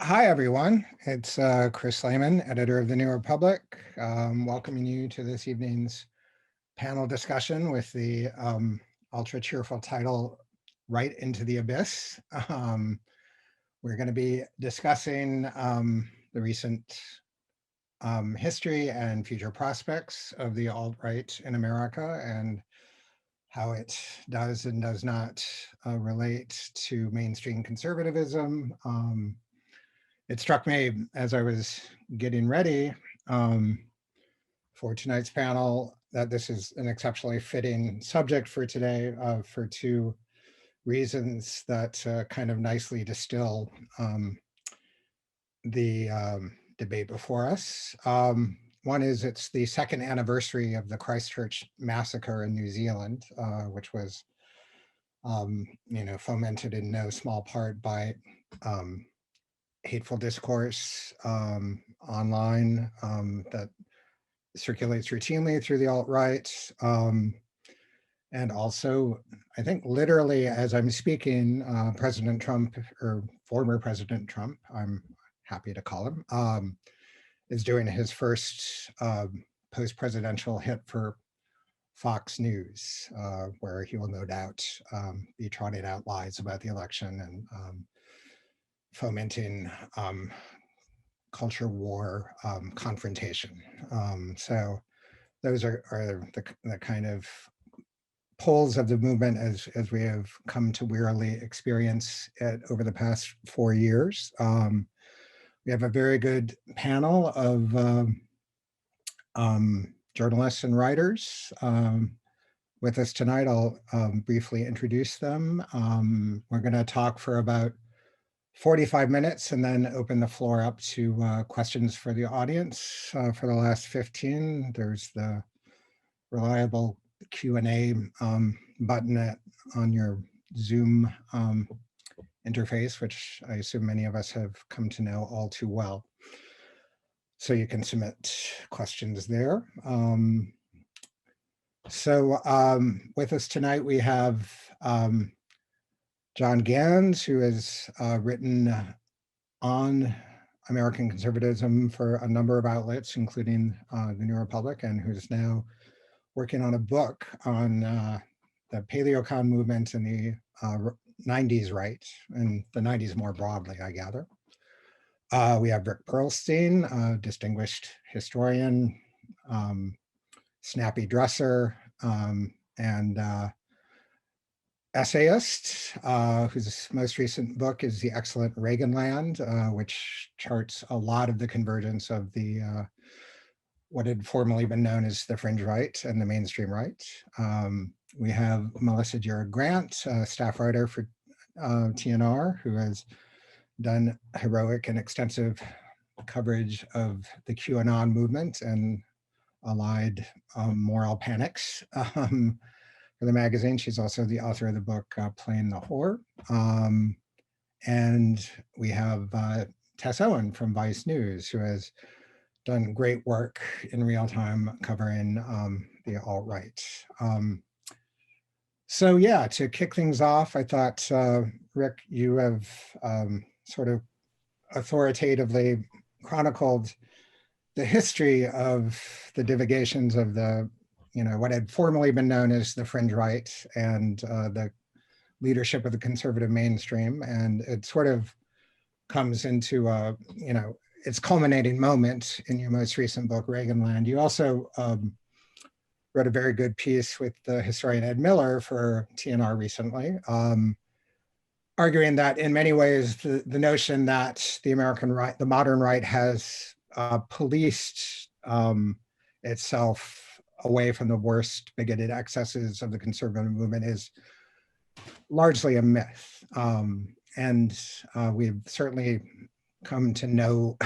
Hi, everyone. It's Chris Lehman, editor of the New Republic, welcoming you to this evening's panel discussion with the ultra cheerful title, Right into the Abyss. We're going to be discussing the recent history and future prospects of the alt-right in America and how it does and does not relate to mainstream conservatism. It struck me as I was getting ready um, for tonight's panel that this is an exceptionally fitting subject for today for two reasons that kind of nicely distill the debate before us. One is it's the second anniversary of the Christchurch massacre in New Zealand, which was, fomented in no small part by um, hateful discourse online that circulates routinely through the alt-right. And also, I think literally as I'm speaking, President Trump, or former President Trump, I'm happy to call him, is doing his first post-presidential hit for Fox News, where he will no doubt be trotting out lies about the election and fomenting culture war confrontation. So those are the kind of poles of the movement as we have come to wearily experience it over the past 4 years. We have a very good panel of journalists and writers with us tonight. I'll briefly introduce them. We're going to talk for about 45 minutes and then open the floor up to questions for the audience. For the last 15, there's the reliable Q&A button on your Zoom interface, which I assume many of us have come to know all too well. So you can submit questions there. With us tonight, we have John Ganz, who has written on American conservatism for a number of outlets, including the New Republic, and who's now working on a book on the Paleo movement in the 90s right, and the 90s more broadly, I gather. We have Rick Perlstein, a distinguished historian, snappy dresser, and essayist, whose most recent book is the excellent Reaganland, which charts a lot of the convergence of the what had formerly been known as the fringe right and the mainstream right. We have Melissa Gira Grant, staff writer for TNR, who has done heroic and extensive coverage of the QAnon movement and allied moral panics for the magazine. She's also the author of the book Playing the Whore. And we have Tess Owen from Vice News, who has done great work in real time covering the alt-right. So yeah, to kick things off, I thought, Rick, you have sort of authoritatively chronicled the history of the divagations of the, what had formerly been known as the fringe right and the leadership of the conservative mainstream. And it sort of comes into its culminating moment in your most recent book, Reaganland. You also wrote a very good piece with the historian Ed Miller for TNR recently, arguing that in many ways the notion that the American right, the modern right, has policed itself away from the worst bigoted excesses of the conservative movement is largely a myth. And we've certainly come to know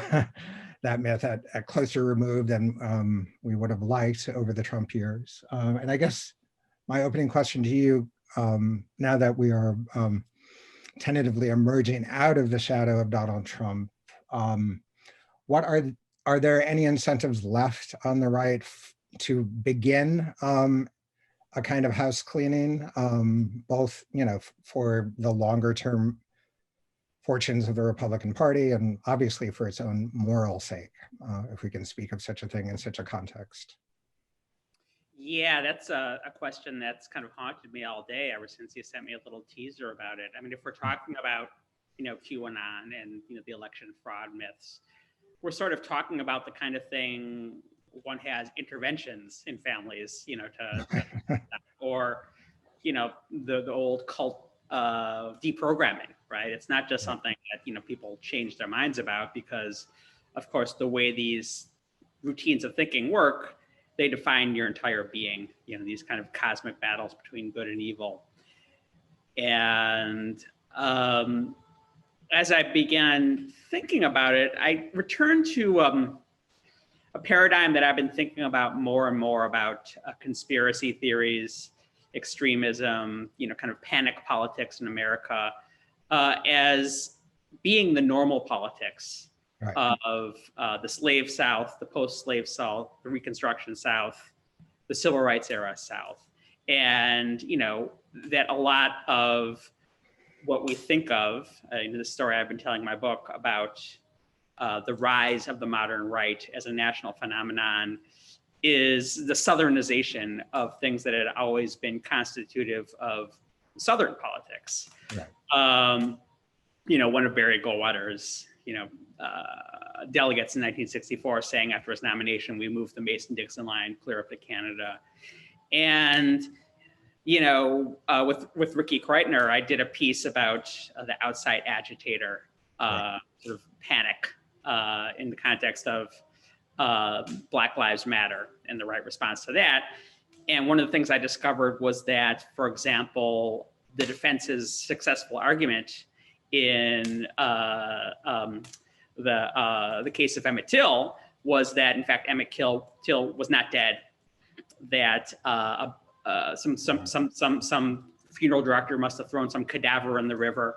that myth at closer remove than we would have liked over the Trump years. And I guess my opening question to you, now that we are tentatively emerging out of the shadow of Donald Trump, what are there any incentives left on the right to begin a kind of house cleaning, both for the longer term fortunes of the Republican Party, and obviously for its own moral sake, if we can speak of such a thing in such a context. Yeah, that's a question that's kind of haunted me all day ever since you sent me a little teaser about it. I mean, if we're talking about, QAnon and, the election fraud myths, we're sort of talking about the kind of thing one has interventions in families, or, the old cult deprogramming, right? It's not just something that, people change their minds about because, of course, the way these routines of thinking work, they define your entire being, these kind of cosmic battles between good and evil. And as I began thinking about it, I returned to a paradigm that I've been thinking about more and more about conspiracy theories, extremism, kind of panic politics in America, as being the normal politics of the slave South, the post-slave South, the Reconstruction South, the Civil Rights era South. And, that a lot of what we think of, the story I've been telling in my book about the rise of the modern right as a national phenomenon is the Southernization of things that had always been constitutive of Southern politics. Right. One of Barry Goldwater's, delegates in 1964 saying after his nomination, we moved the Mason-Dixon line clear up to Canada. And, with Ricky Kreitner, I did a piece about the outside agitator sort of panic in the context of Black Lives Matter and the right response to that. And one of the things I discovered was that, for example, the defense's successful argument in the case of Emmett Till was that, in fact, Emmett Till was not dead. That some funeral director must have thrown some cadaver in the river,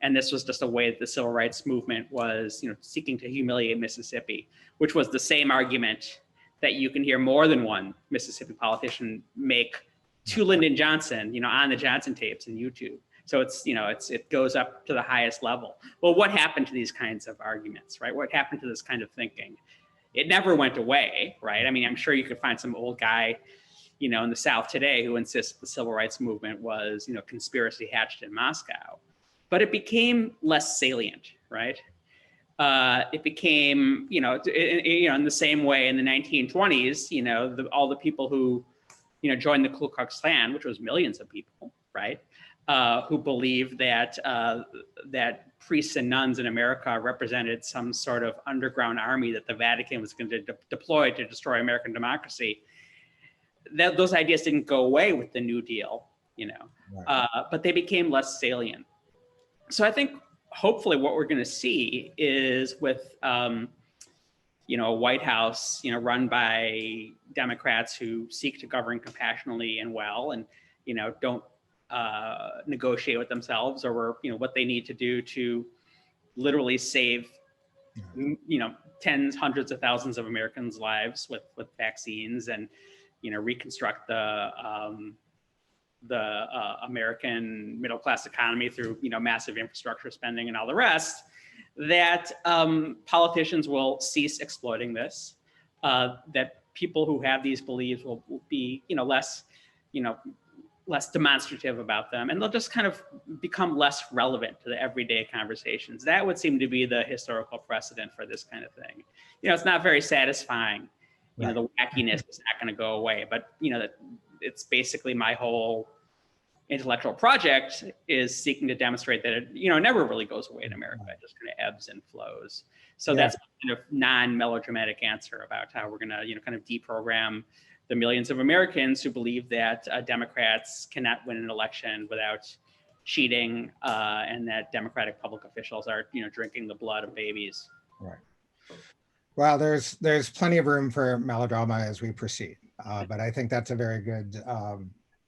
and this was just a way that the civil rights movement was, seeking to humiliate Mississippi, which was the same argument that you can hear more than one Mississippi politician make to Lyndon Johnson, on the Johnson tapes in YouTube. So it goes up to the highest level. Well, what happened to these kinds of arguments, right? What happened to this kind of thinking? It never went away, right? I mean, I'm sure you could find some old guy, in the South today who insists the civil rights movement was, conspiracy hatched in Moscow. But it became less salient, right? It became, in the same way in the 1920s, all the people who, joined the Ku Klux Klan, which was millions of people, right? Who believed that that priests and nuns in America represented some sort of underground army that the Vatican was going to deploy to destroy American democracy. Those ideas didn't go away with the New Deal, but they became less salient. So I think hopefully what we're going to see is with a White House, run by Democrats who seek to govern compassionately and well, and don't negotiate with themselves over what they need to do to literally save tens, hundreds of thousands of Americans' lives with vaccines, and reconstruct the American middle class economy through massive infrastructure spending and all the rest. That politicians will cease exploiting this. That people who have these beliefs will be less demonstrative about them, and they'll just kind of become less relevant to the everyday conversations. That would seem to be the historical precedent for this kind of thing. It's not very satisfying. The wackiness is not going to go away, but it's basically my whole intellectual project is seeking to demonstrate that it never really goes away in America. It just kind of ebbs and flows. So that's kind of non-melodramatic answer about how we're going to kind of deprogram the millions of Americans who believe that Democrats cannot win an election without cheating, and that Democratic public officials are drinking the blood of babies. Right. Well, there's plenty of room for melodrama as we proceed, but I think that's a very good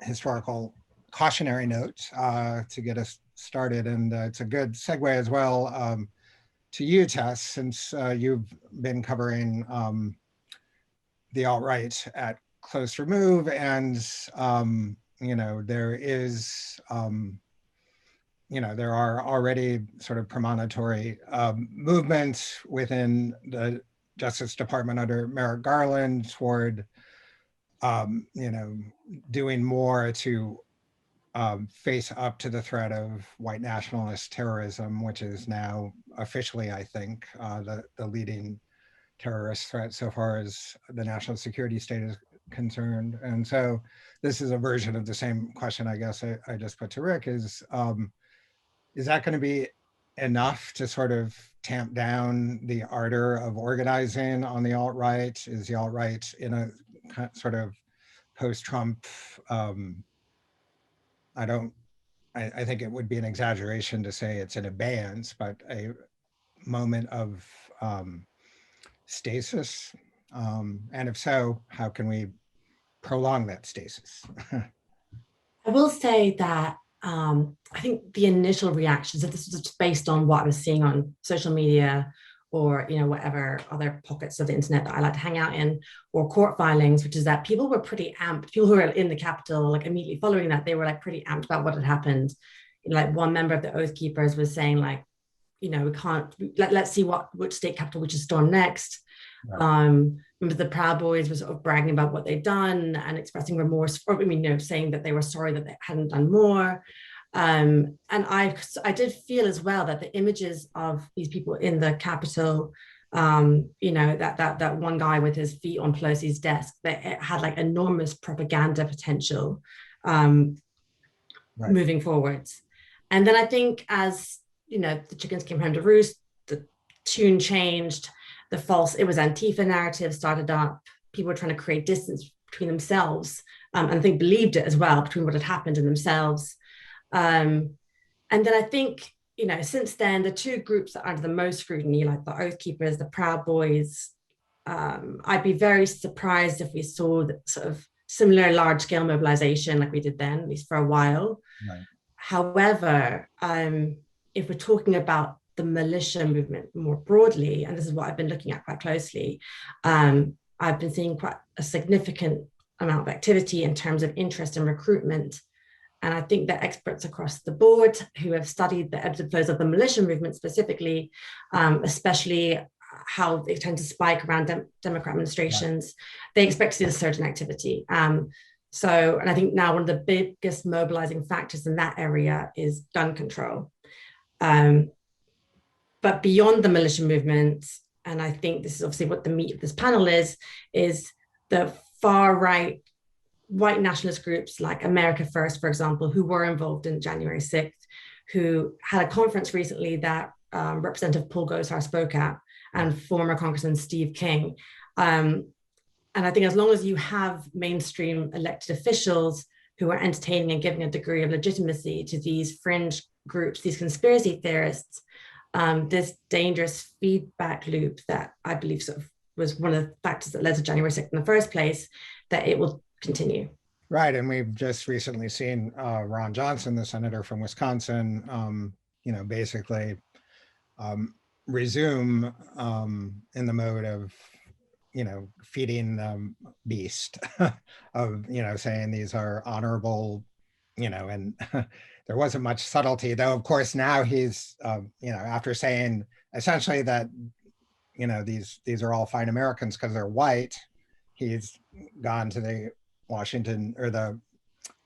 historical cautionary note to get us started, and it's a good segue as well to you, Tess, since you've been covering the alt-right at close remove, and there is there are already sort of premonitory movements within the Justice Department under Merrick Garland toward, doing more to face up to the threat of white nationalist terrorism, which is now officially, I think, the leading terrorist threat so far as the national security state is concerned. And so this is a version of the same question, I guess, I just put to Rick is that going to be enough to sort of tamp down the ardor of organizing on the alt-right? Is the alt-right in a sort of post-Trump, I think it would be an exaggeration to say it's in abeyance, but a moment of stasis? And if so, how can we prolong that stasis? I will say that I think the initial reactions, if this was just based on what I was seeing on social media or whatever other pockets of the internet that I like to hang out in, or court filings, which is that people were pretty amped. People who were in the Capitol, like immediately following that, they were like pretty amped about what had happened. Like one member of the Oath Keepers was saying, like, we can't, let's see which state capitol we should storm next. Right. Remember the Proud Boys were sort of bragging about what they'd done and expressing remorse, or saying that they were sorry that they hadn't done more. And I did feel as well that the images of these people in the Capitol, that one guy with his feet on Pelosi's desk, that it had like enormous propaganda potential moving forwards. And then I think as the chickens came home to roost, the tune changed, it was Antifa narrative started up. People were trying to create distance between themselves, and they believed it as well, between what had happened and themselves. And then I think, since then, the two groups that are under the most scrutiny, like the Oath Keepers, the Proud Boys, I'd be very surprised if we saw that sort of similar large-scale mobilization like we did then, at least for a while. Right. However, if we're talking about the militia movement more broadly, and this is what I've been looking at quite closely, I've been seeing quite a significant amount of activity in terms of interest and recruitment. And I think that experts across the board who have studied the ebbs and flows of the militia movement specifically, especially how they tend to spike around Democrat administrations, they expect to see a surge in activity. And I think now one of the biggest mobilizing factors in that area is gun control. But beyond the militia movement, and I think this is obviously what the meat of this panel is the far right white nationalist groups like America First, for example, who were involved in January 6th, who had a conference recently that Representative Paul Gosar spoke at, and former Congressman Steve King. And I think as long as you have mainstream elected officials who are entertaining and giving a degree of legitimacy to these fringe groups, these conspiracy theorists, this dangerous feedback loop that I believe sort of was one of the factors that led to January 6th in the first place, that it will continue. Right, and we've just recently seen Ron Johnson, the senator from Wisconsin, basically resume in the mode of, feeding the beast of, saying these are honorable, and there wasn't much subtlety, though, of course, now he's, after saying essentially that, these are all fine Americans because they're white, he's gone to the Washington or the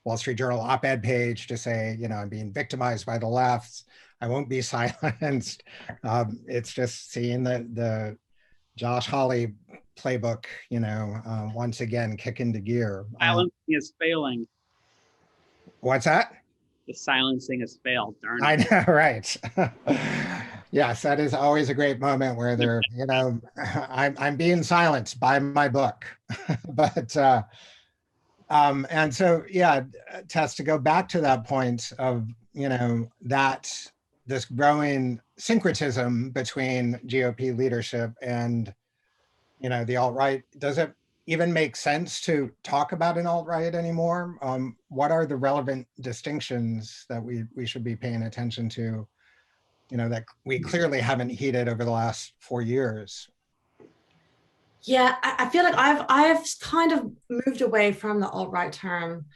Wall Street Journal op-ed page to say, I'm being victimized by the left. I won't be silenced. It's just seeing the Josh Hawley playbook, once again kick into gear. Silencing is failing. What's that? The silencing has failed. Darn it. I know, right? Yes, that is always a great moment where they're, I'm being silenced by my book. But and so, yeah, Tess, to go back to that point of, that this growing syncretism between GOP leadership and, the alt-right, does it even make sense to talk about an alt-right anymore? What are the relevant distinctions that we should be paying attention to, that we clearly haven't heeded over the last 4 years? Yeah, I feel like I've kind of moved away from the alt-right term.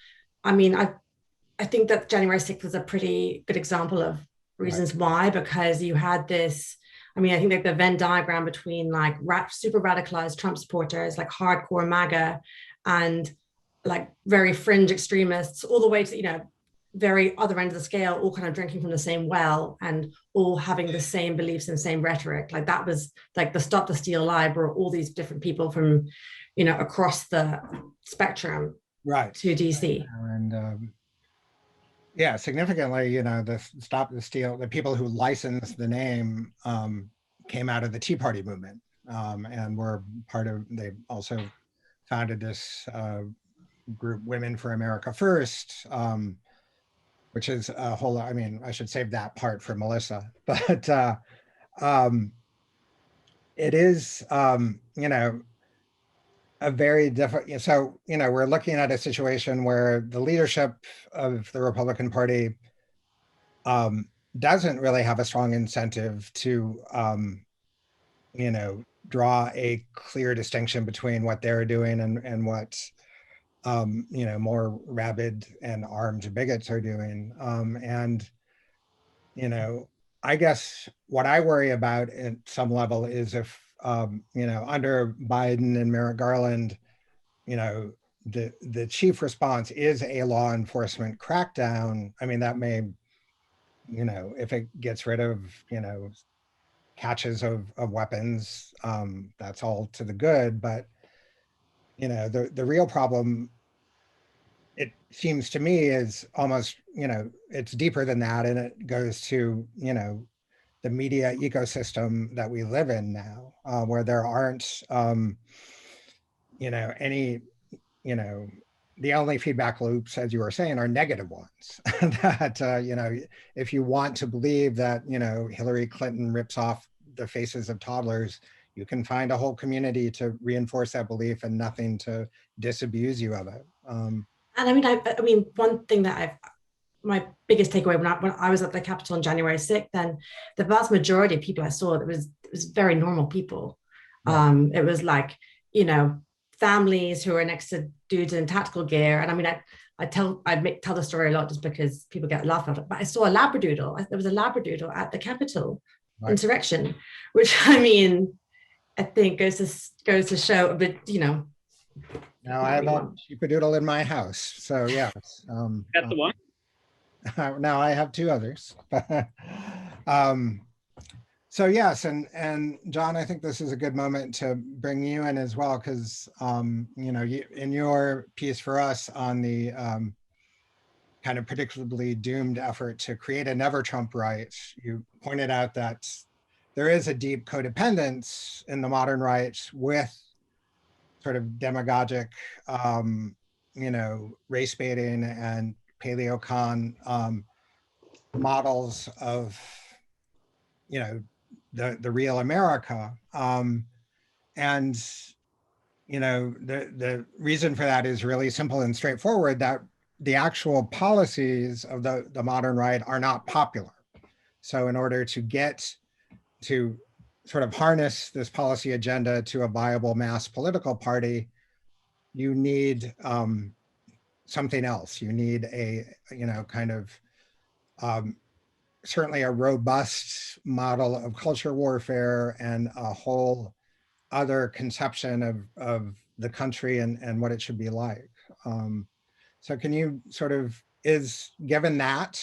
I mean, I I think that January 6th was a pretty good example of reasons why, because you had this, I mean, I think like the Venn diagram between like super radicalized Trump supporters, like hardcore MAGA, and like very fringe extremists, all the way to, you know, very other end of the scale, all kind of drinking from the same well and all having the same beliefs and same rhetoric. Like that was like the Stop the Steal lie brought all these different people from, you know, across the spectrum to DC. And yeah, significantly, you know, the Stop the Steal, the people who licensed the name came out of the Tea Party movement and were part of, they also founded this group, Women for America First, which is a whole, I mean, I should save that part for Melissa, but it is, you know, a very different, so, you know, we're looking at a situation where the leadership of the Republican Party doesn't really have a strong incentive to, you know, draw a clear distinction between what they're doing and what, you know, more rabid and armed bigots are doing. And, you know, I guess what I worry about at some level is if, you know, under Biden and Merrick Garland, you know, the chief response is a law enforcement crackdown. I mean, that may, you know, if it gets rid of, you know, catches of weapons, that's all to the good. But, you know, the real problem, it seems to me, is almost, you know, it's deeper than that. And it goes to, you know, the media ecosystem that we live in now, where there aren't, you know, any, you know, the only feedback loops, as you were saying, are negative ones. That, you know, if you want to believe that, you know, Hillary Clinton rips off the faces of toddlers, you can find a whole community to reinforce that belief and nothing to disabuse you of it. And I mean, I mean, one thing that my biggest takeaway when I was at the Capitol on January 6th, then the vast majority of people I saw, it was very normal people. It was like, you know, families who are next to dudes in tactical gear. And I mean, I tell the story a lot just because people get laughed at it. But I saw a labradoodle. There was a labradoodle at the Capitol insurrection, which, I mean, I think goes to show a bit, you know. Now I have a sheepadoodle in my house, so yes. That's the one. Now I have two others. So yes, and John, I think this is a good moment to bring you in as well, because you know, in your piece for us on the kind of predictably doomed effort to create a never Trump right, you pointed out that there is a deep codependence in the modern right with sort of demagogic, you know, race baiting and Paleo models of, you know, the real America. And, you know, the reason for that is really simple and straightforward, that the actual policies of the modern right are not popular. So in order to get to sort of harness this policy agenda to a viable mass political party, you need something else. You need a, you know, kind of certainly a robust model of culture warfare and a whole other conception of the country and what it should be like. So can you sort of, is given that,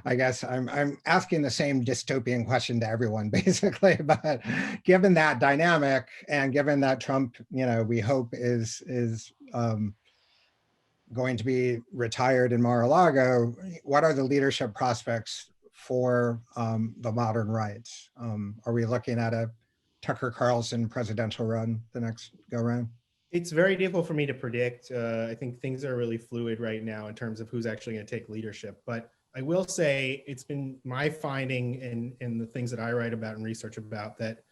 I guess I'm asking the same dystopian question to everyone basically, but given that dynamic and given that Trump, you know, we hope is going to be retired in Mar-a-Lago, what are the leadership prospects for the modern right? Are we looking at a Tucker Carlson presidential run the next go round? It's very difficult for me to predict. I think things are really fluid right now in terms of who's actually going to take leadership. But I will say it's been my finding in the things that I write about and research about that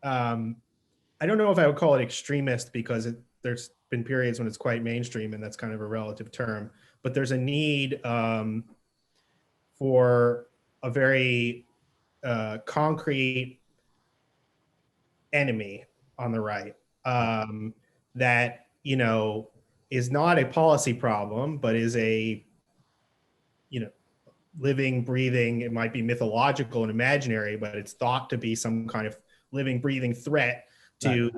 I don't know if I would call it extremist, because there's been periods when it's quite mainstream and that's kind of a relative term. But there's a need for a very concrete enemy on the right. That, you know, is not a policy problem, but is a living, breathing, it might be mythological and imaginary, but it's thought to be some kind of living, breathing threat to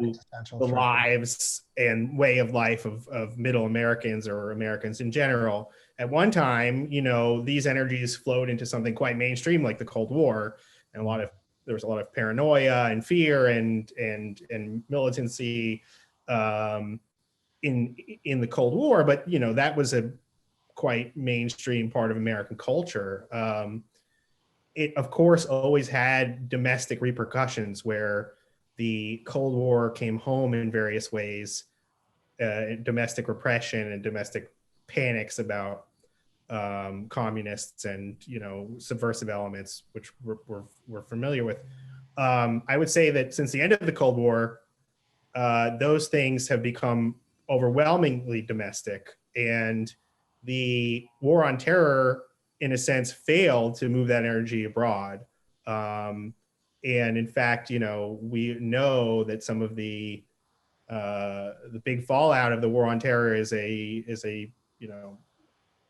the lives and way of life of middle Americans or Americans in general. At one time, these energies flowed into something quite mainstream like the Cold War, and there was a lot of paranoia and fear and militancy in the Cold War, but that was a quite mainstream part of American culture. It of course always had domestic repercussions where the Cold War came home in various ways, domestic repression and domestic panics about communists and subversive elements, which we're familiar with. I would say that since the end of the Cold War, those things have become overwhelmingly domestic, and the war on terror, in a sense, failed to move that energy abroad. And in fact, we know that some of the big fallout of the war on terror is a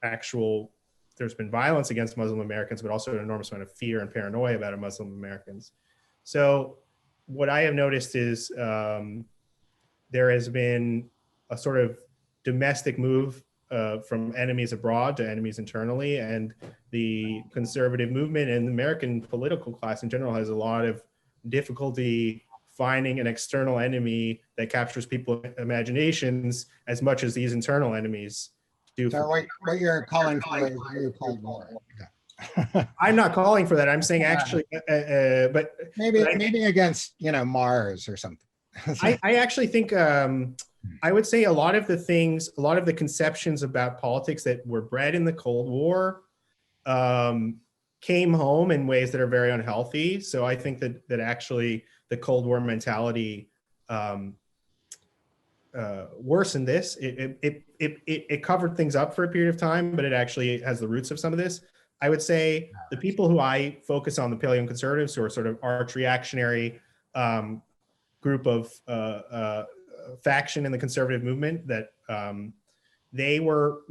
actual, there's been violence against Muslim Americans, but also an enormous amount of fear and paranoia about Muslim Americans. So what I have noticed is there has been a sort of domestic move from enemies abroad to enemies internally, and the conservative movement and the American political class in general has a lot of difficulty finding an external enemy that captures people's imaginations as much as these internal enemies do. So what you're calling for is a new Cold War. I'm not calling for that. I'm saying actually, but maybe against Mars or something. I actually think I would say a lot of the conceptions about politics that were bred in the Cold War came home in ways that are very unhealthy. So I think that actually the Cold War mentality worsened this. It covered things up for a period of time, but it actually has the roots of some of this. I would say the people who I focus on, the Paleo Conservatives, who are sort of arch reactionary group of faction in the conservative movement, that they were,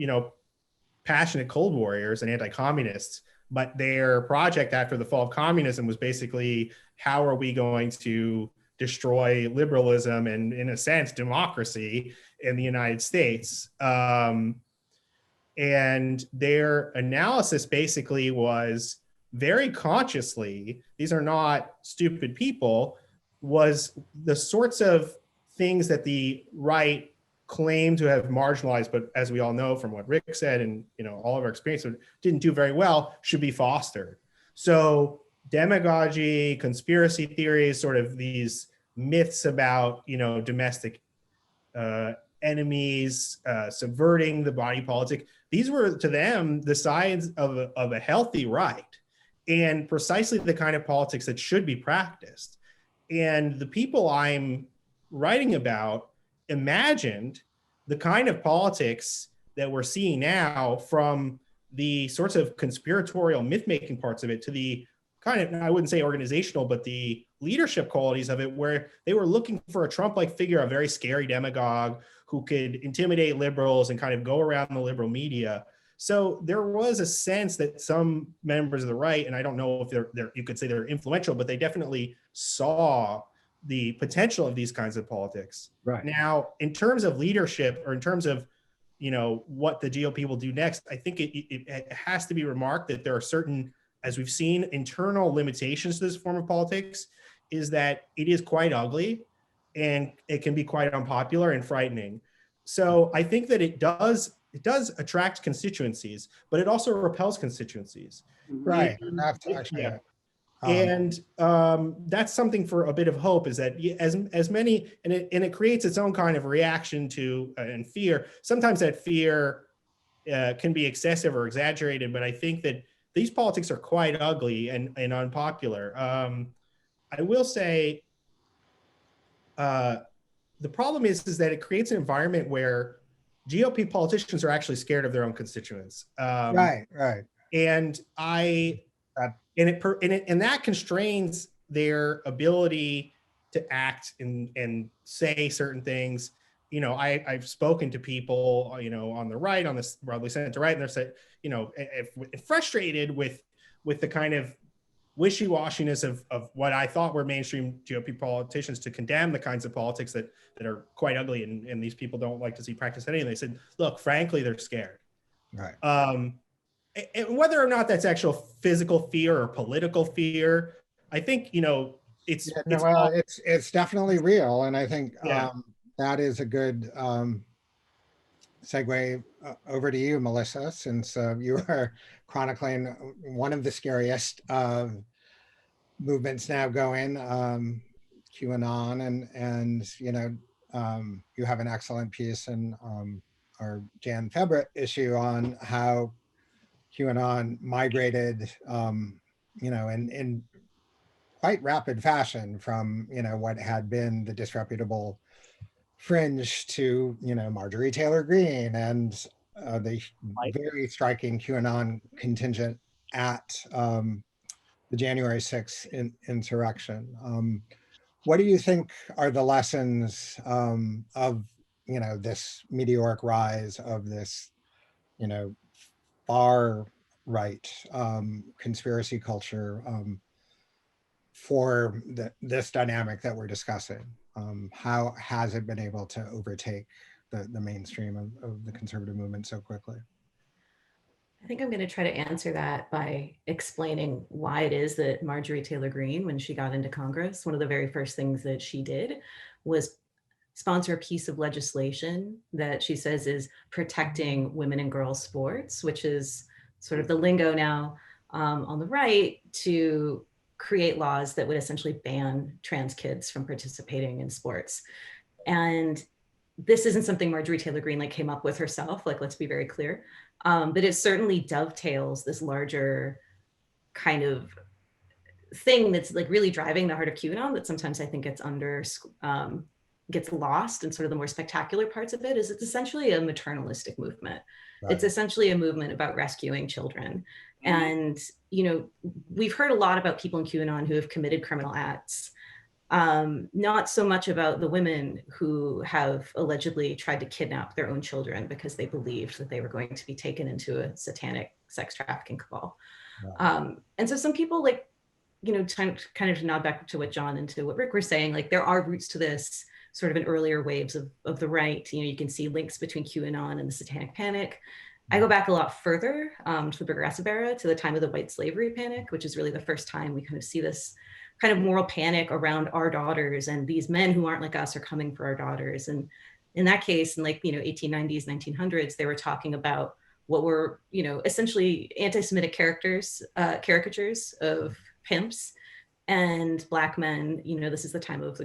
passionate Cold Warriors and anti-communists, but their project after the fall of communism was basically, how are we going to destroy liberalism and, in a sense, democracy in the United States? And their analysis basically was very consciously, these are not stupid people, was the sorts of things that the right claimed to have marginalized, but as we all know from what Rick said and all of our experience didn't do very well, should be fostered. So demagogy, conspiracy theories, sort of these myths about domestic enemies, subverting the body politic. These were to them the signs of a healthy right, and precisely the kind of politics that should be practiced. And the people I'm writing about imagined the kind of politics that we're seeing now, from the sorts of conspiratorial myth-making parts of it to the kind of, I wouldn't say organizational, but the leadership qualities of it, where they were looking for a Trump-like figure, a very scary demagogue who could intimidate liberals and kind of go around the liberal media. So there was a sense that some members of the right, and I don't know if they're you could say they're influential, but they definitely saw the potential of these kinds of politics. Right. Now, in terms of leadership, or in terms of what the GOP will do next, I think it has to be remarked that there are certain, as we've seen, internal limitations to this form of politics, is that it is quite ugly and it can be quite unpopular and frightening. So I think that it does attract constituencies, but it also repels constituencies. Right. That's actually and that's something for a bit of hope, is that as many, and it creates its own kind of reaction to and fear. Sometimes that fear can be excessive or exaggerated, but I think that these politics are quite ugly and unpopular. I will say the problem is that it creates an environment where GOP politicians are actually scared of their own constituents. Right. And that constrains their ability to act and say certain things. I've spoken to people, on the right, on this broadly center right, and they're said, if frustrated with the kind of wishy-washiness of what I thought were mainstream GOP politicians to condemn the kinds of politics that are quite ugly and these people don't like to see practice any. And they said, look, frankly, they're scared. Right. And whether or not that's actual physical fear or political fear, I think, it's definitely real. And I think Yeah. that is a good segue over to you, Melissa, since you are chronicling one of the scariest movements now going, QAnon, and you have an excellent piece in our Jan February issue on how QAnon migrated, in quite rapid fashion from, what had been the disreputable fringe to, Marjorie Taylor Greene and the very striking QAnon contingent at the January 6th insurrection. What do you think are the lessons of, this meteoric rise of this, far right conspiracy culture for this dynamic that we're discussing? How has it been able to overtake the mainstream of the conservative movement so quickly? I think I'm going to try to answer that by explaining why it is that Marjorie Taylor Greene, when she got into Congress, one of the very first things that she did was sponsor a piece of legislation that she says is protecting women and girls sports, which is sort of the lingo now on the right, to create laws that would essentially ban trans kids from participating in sports. And this isn't something Marjorie Taylor Greene came up with herself, let's be very clear. But it certainly dovetails this larger kind of thing that's really driving the heart of QAnon that sometimes I think gets lost in sort of the more spectacular parts of it. Is it's essentially a maternalistic movement. Right. It's essentially a movement about rescuing children. And, we've heard a lot about people in QAnon who have committed criminal acts. Not so much about the women who have allegedly tried to kidnap their own children because they believed that they were going to be taken into a satanic sex trafficking cabal. Wow. And so some people kind of to nod back to what John and to what Rick were saying, there are roots to this sort of in earlier waves of the right. You can see links between QAnon and the Satanic Panic. I go back a lot further to the Progressive era, to the time of the white slavery panic, which is really the first time we kind of see this kind of moral panic around our daughters, and these men who aren't like us are coming for our daughters. And in that case, in 1890s, 1900s, they were talking about what were, essentially anti-Semitic caricatures of pimps and Black men. This is the time of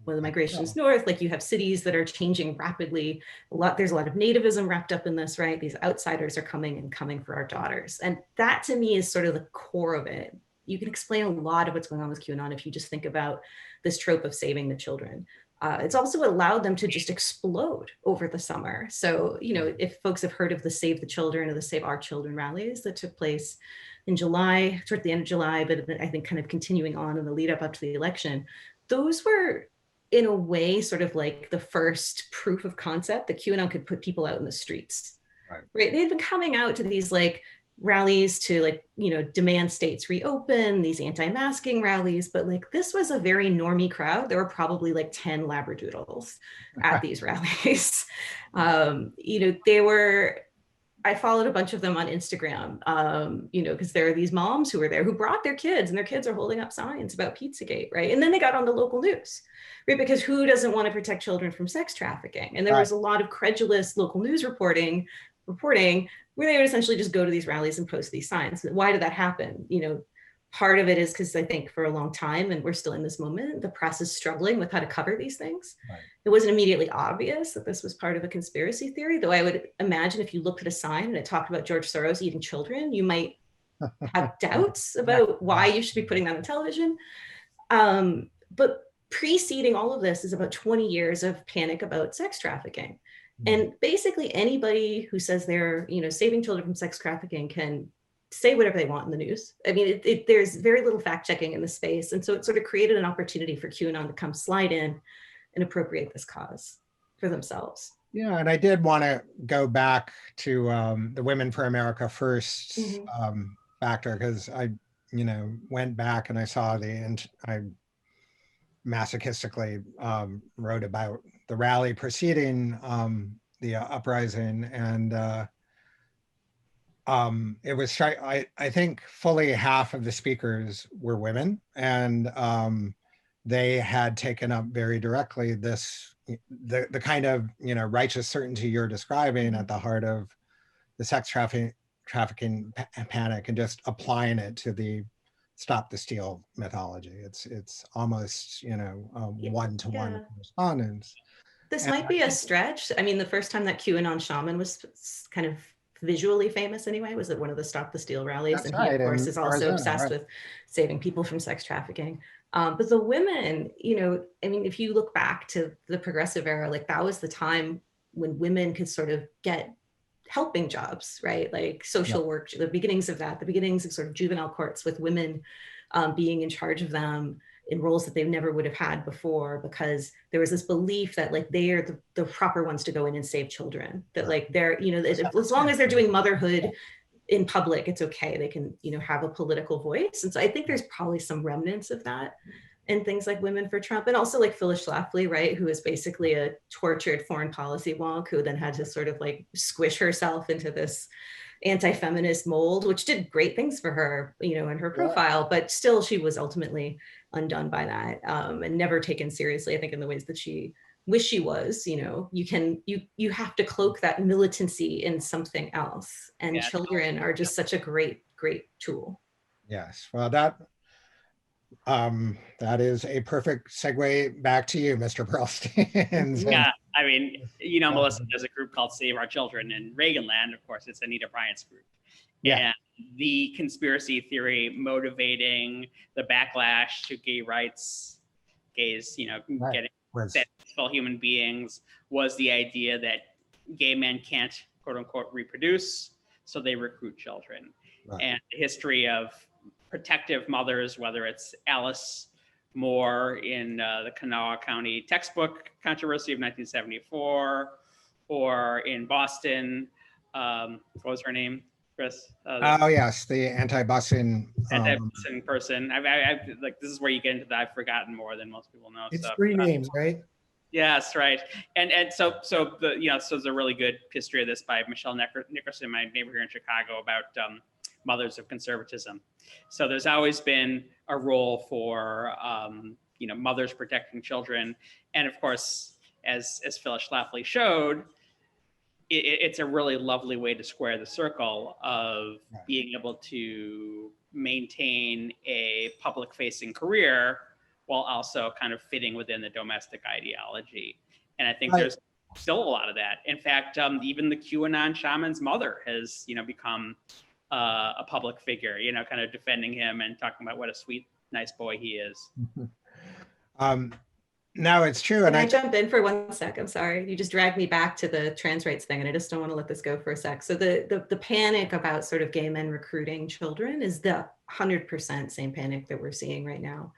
when the migrations north, you have cities that are changing rapidly. There's a lot of nativism wrapped up in this, right? These outsiders are coming for our daughters. And that to me is sort of the core of it. You can explain a lot of what's going on with QAnon if you just think about this trope of saving the children. It's also what allowed them to just explode over the summer. So, if folks have heard of the Save the Children or the Save Our Children rallies that took place in July, toward the end of July, but I think kind of continuing on in the lead up to the election, those were in a way sort of the first proof of concept that QAnon could put people out in the streets. Right? They had been coming out to these rallies to demand states reopen, these anti-masking rallies, but this was a very normie crowd. There were probably 10 labradoodles at these rallies. I followed a bunch of them on Instagram, because there are these moms who were there who brought their kids, and their kids are holding up signs about Pizzagate, right? And then they got on the local news, right? Because who doesn't want to protect children from sex trafficking? And there was a lot of credulous local news reporting where they would essentially just go to these rallies and post these signs. Why did that happen? Part of it is because I think for a long time, and we're still in this moment, the press is struggling with how to cover these things. Right. It wasn't immediately obvious that this was part of a conspiracy theory, though I would imagine if you looked at a sign and it talked about George Soros eating children, you might have doubts about why you should be putting that on television. But preceding all of this is about 20 years of panic about sex trafficking. And basically anybody who says they're, saving children from sex trafficking can say whatever they want in the news. I mean, there's very little fact checking in the space. And so it sort of created an opportunity for QAnon to come slide in and appropriate this cause. for themselves. Yeah, and I did want to go back to the Women for America First factor, because I, went back and I saw and I masochistically wrote about the rally preceding the uprising, and it was I think fully half of the speakers were women, and they had taken up very directly the kind of righteous certainty you're describing at the heart of the sex trafficking panic, and just applying it to the stop the steal mythology. It's almost one-to-one correspondence. This might be a stretch. I mean, the first time that QAnon shaman was kind of visually famous anyway was at one of the Stop the Steal rallies. That's and he, right, of course, is also Arizona, obsessed with saving people from sex trafficking. But the women, I mean, if you look back to the progressive era, like that was the time when women could sort of get helping jobs, right? Like social work, the beginnings of that, the beginnings of sort of juvenile courts with women being in charge of them in roles that they never would have had before, because there was this belief that like they are the proper ones to go in and save children, that like they're, as long as they're doing motherhood in public, it's okay. They can, have a political voice. And so I think there's probably some remnants of that and things like Women for Trump, and also like Phyllis Schlafly, right, who is basically a tortured foreign policy wonk who then had to sort of like squish herself into this anti-feminist mold, which did great things for her, in her profile, but still she was ultimately undone by that and never taken seriously, I think, in the ways that she wished she was. You have to cloak that militancy in something else, and children are just such a great tool. Yes, well, that is a perfect segue back to you, Mr. Perlstein. Yeah, I mean, Melissa, there's a group called Save Our Children in Reaganland. Of course, it's Anita Bryant's group. Yeah. And the conspiracy theory motivating the backlash to gay rights, gays, getting full human beings, was the idea that gay men can't, quote unquote, reproduce, so they recruit children. Right. And the history of protective mothers, whether it's Alice Moore in the Kanawha County textbook controversy of 1974, or in Boston, what was her name, Chris? Yes, the anti-busing person. I like, this is where you get into that. I've forgotten more than most people know. It's 3 names, right? Yes, right. And so there's a really good history of this by Michelle Nickerson, my neighbor here in Chicago, about mothers of conservatism. So there's always been a role for mothers protecting children, and of course, as Phyllis Schlafly showed, it's a really lovely way to square the circle of being able to maintain a public-facing career while also kind of fitting within the domestic ideology. And I think there's still a lot of that. In fact, even the QAnon shaman's mother has, become a public figure, kind of defending him and talking about what a sweet, nice boy he is. No, it's true. Can I jump in for 1 sec? I'm sorry. You just dragged me back to the trans rights thing, and I just don't want to let this go for a sec. So the panic about sort of gay men recruiting children is the 100% same panic that we're seeing right now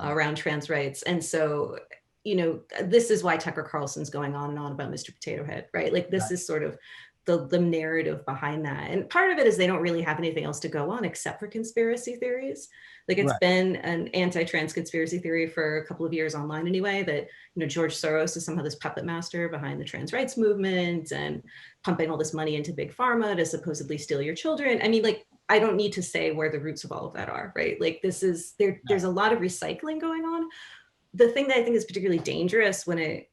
around trans rights. And so, this is why Tucker Carlson's going on and on about Mr. Potato Head, right? Like this is sort of the narrative behind that. And part of it is they don't really have anything else to go on except for conspiracy theories. Like it's been an anti-trans conspiracy theory for a couple of years online anyway, that, George Soros is somehow this puppet master behind the trans rights movement and pumping all this money into big pharma to supposedly steal your children. I mean, like, I don't need to say where the roots of all of that are, right? Like this is, there's a lot of recycling going on. The thing that I think is particularly dangerous when it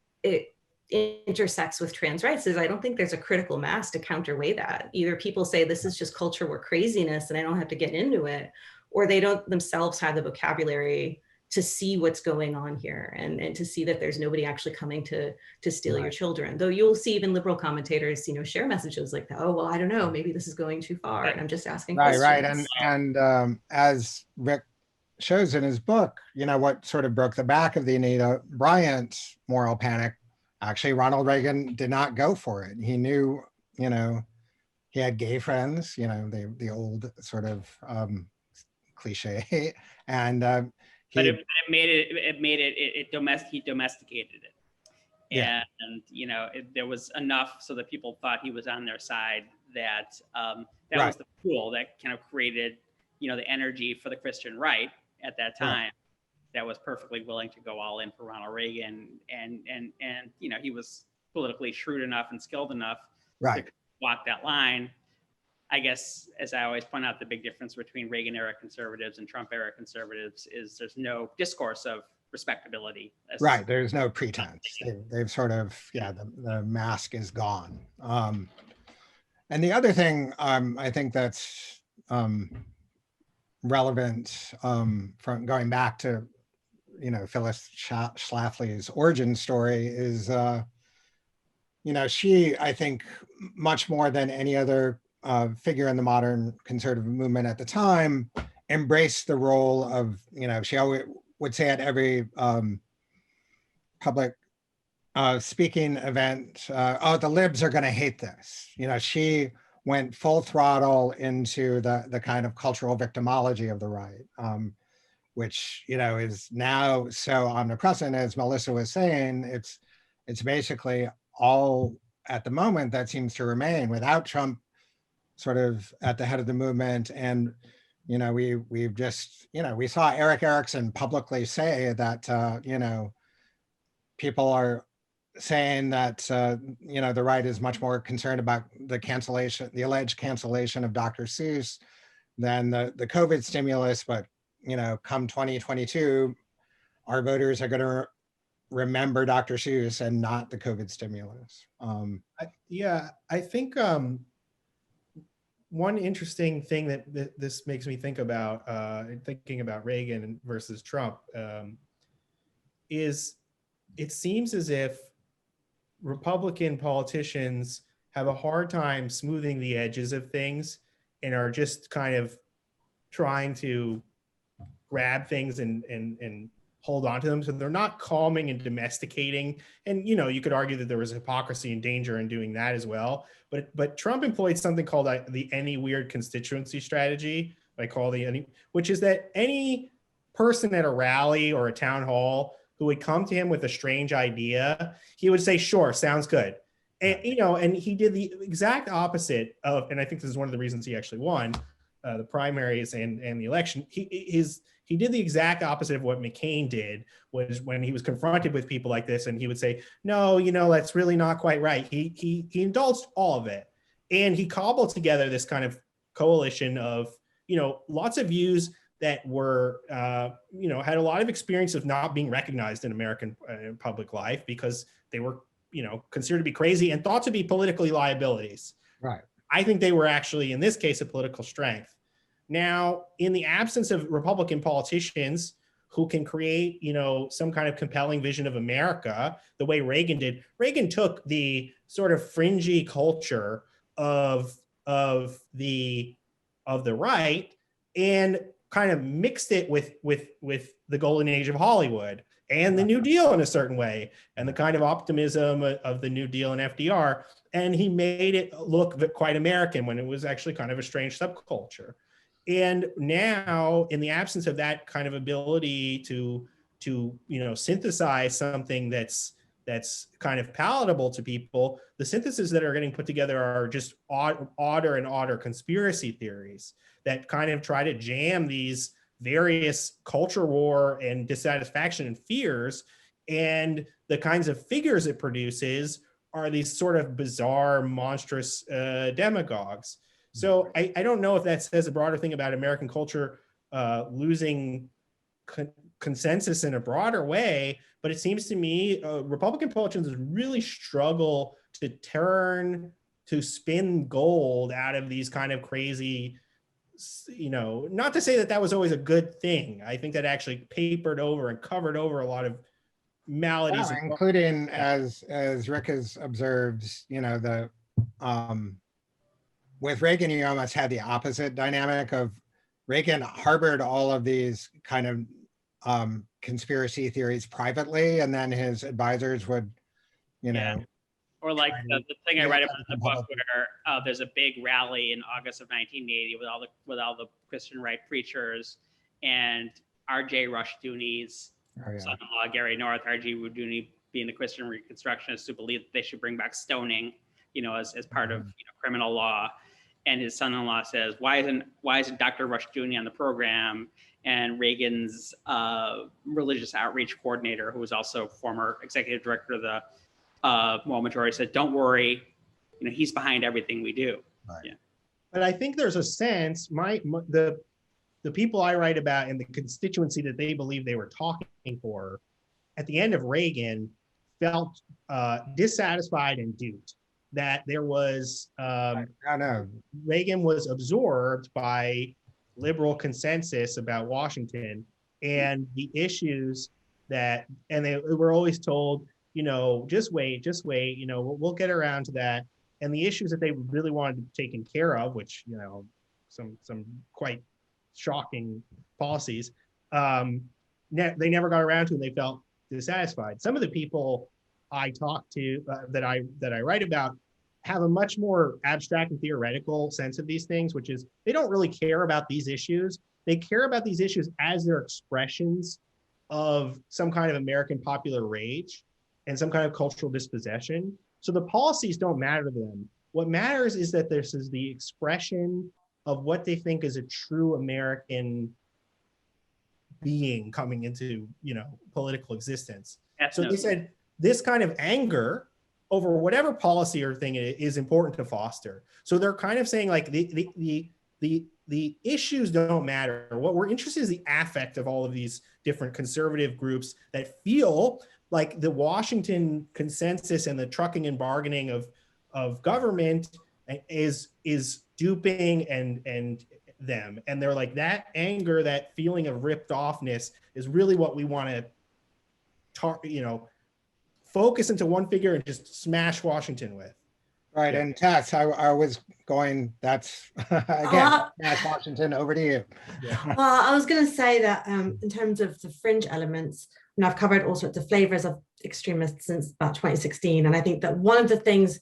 intersects with trans rights is I don't think there's a critical mass to counterweigh that. Either people say this is just culture war craziness and I don't have to get into it, or they don't themselves have the vocabulary to see what's going on here and to see that there's nobody actually coming to steal your children. Though you'll see even liberal commentators, share messages like, oh, well, I don't know, maybe this is going too far. And I'm just asking questions. Right. And as Rick shows in his book, what sort of broke the back of the Anita Bryant moral panic, actually, Ronald Reagan did not go for it. He knew, he had gay friends, the old sort of cliche, and but he domesticated it. Yeah. And there was enough so that people thought he was on their side, that that Right. was the fuel that kind of created the energy for the Christian right at that time, that was perfectly willing to go all in for Ronald Reagan, and he was politically shrewd enough and skilled enough to walk that line. I guess, as I always point out, the big difference between Reagan era conservatives and Trump era conservatives is there's no discourse of respectability. Right. There's no pretense. They've sort of, the mask is gone. And the other thing I think that's relevant from going back to, Phyllis Schlafly's origin story is, she, I think, much more than any other figure in the modern conservative movement at the time, embraced the role of, she always would say at every public speaking event, oh, the libs are going to hate this. She went full throttle into the kind of cultural victimology of the right, which, is now so omnipresent, as Melissa was saying. It's basically all at the moment that seems to remain without Trump sort of at the head of the movement. And, we've just, we saw Eric Erickson publicly say that, people are saying that, the right is much more concerned about the alleged cancellation of Dr. Seuss than the COVID stimulus. But, come 2022, our voters are going to remember Dr. Seuss and not the COVID stimulus. I think one interesting thing that this makes me think about, thinking about Reagan versus Trump, is it seems as if Republican politicians have a hard time smoothing the edges of things and are just kind of trying to grab things and hold on to them. So they're not calming and domesticating. And, you could argue that there was hypocrisy and danger in doing that as well. But Trump employed something called the any weird constituency strategy, which is that any person at a rally or a town hall who would come to him with a strange idea, he would say, sure, sounds good. And, and he did the exact opposite of, and I think this is one of the reasons he actually won the primaries and the election. He did the exact opposite of what McCain did, was when he was confronted with people like this, and he would say, no, that's really not quite right. He indulged all of it. And he cobbled together this kind of coalition of, lots of views that were, had a lot of experience of not being recognized in American public life because they were, considered to be crazy and thought to be politically liabilities. Right. I think they were actually, in this case, a political strength. Now, in the absence of Republican politicians who can create, some kind of compelling vision of America, the way Reagan did, Reagan took the sort of fringy culture of the right and kind of mixed it with the golden age of Hollywood and the New Deal in a certain way, and the kind of optimism of the New Deal and FDR. And he made it look quite American when it was actually kind of a strange subculture. And now, in the absence of that kind of ability to synthesize something that's kind of palatable to people, the syntheses that are getting put together are just odder and odder conspiracy theories that kind of try to jam these various culture war and dissatisfaction and fears. And the kinds of figures it produces are these sort of bizarre, monstrous demagogues. So I don't know if that says a broader thing about American culture losing consensus in a broader way, but it seems to me Republican politicians really struggle to spin gold out of these kind of crazy, not to say that was always a good thing. I think that actually papered over and covered over a lot of maladies, including, as Rick has observed, with Reagan, you almost had the opposite dynamic of Reagan harbored all of these kind of conspiracy theories privately, and then his advisors would, Or like the thing I write about in the book, where there's a big rally in August of 1980 with all the Christian right preachers, and R.J. Rushdoony's son-in-law, Gary North, R.G. Rushdoony, being the Christian Reconstructionists who believed that they should bring back stoning, as part of criminal law. And his son-in-law says, why isn't Dr. Rushdoony on the program? And Reagan's religious outreach coordinator, who was also former executive director of the Moderator, said, don't worry, he's behind everything we do. Right. Yeah. But I think there's a sense, the people I write about and the constituency that they believe they were talking for at the end of Reagan felt dissatisfied and duped. That there was, Reagan was absorbed by liberal consensus about Washington and the issues and they were always told, just wait, we'll get around to that. And the issues that they really wanted taken care of, which, some quite shocking policies, they never got around to, and they felt dissatisfied. Some of the people I talk to that I write about have a much more abstract and theoretical sense of these things, which is they don't really care about these issues. They care about these issues as their expressions of some kind of American popular rage and some kind of cultural dispossession. So the policies don't matter to them. What matters is that this is the expression of what they think is a true American being coming into, political existence. So they said this kind of anger over whatever policy or thing is important to foster. So they're kind of saying like the issues don't matter. What we're interested in is the affect of all of these different conservative groups that feel like the Washington consensus and the trucking and bargaining of government is duping and them. And they're like, that anger, that feeling of ripped offness is really what we want to focus into one figure and just smash Washington with. Right. Yeah. And Tess, I was going, that's again, smash Washington, over to you. Yeah. Well, I was going to say that in terms of the fringe elements, and I've covered all sorts of flavors of extremists since about 2016. And I think that one of the things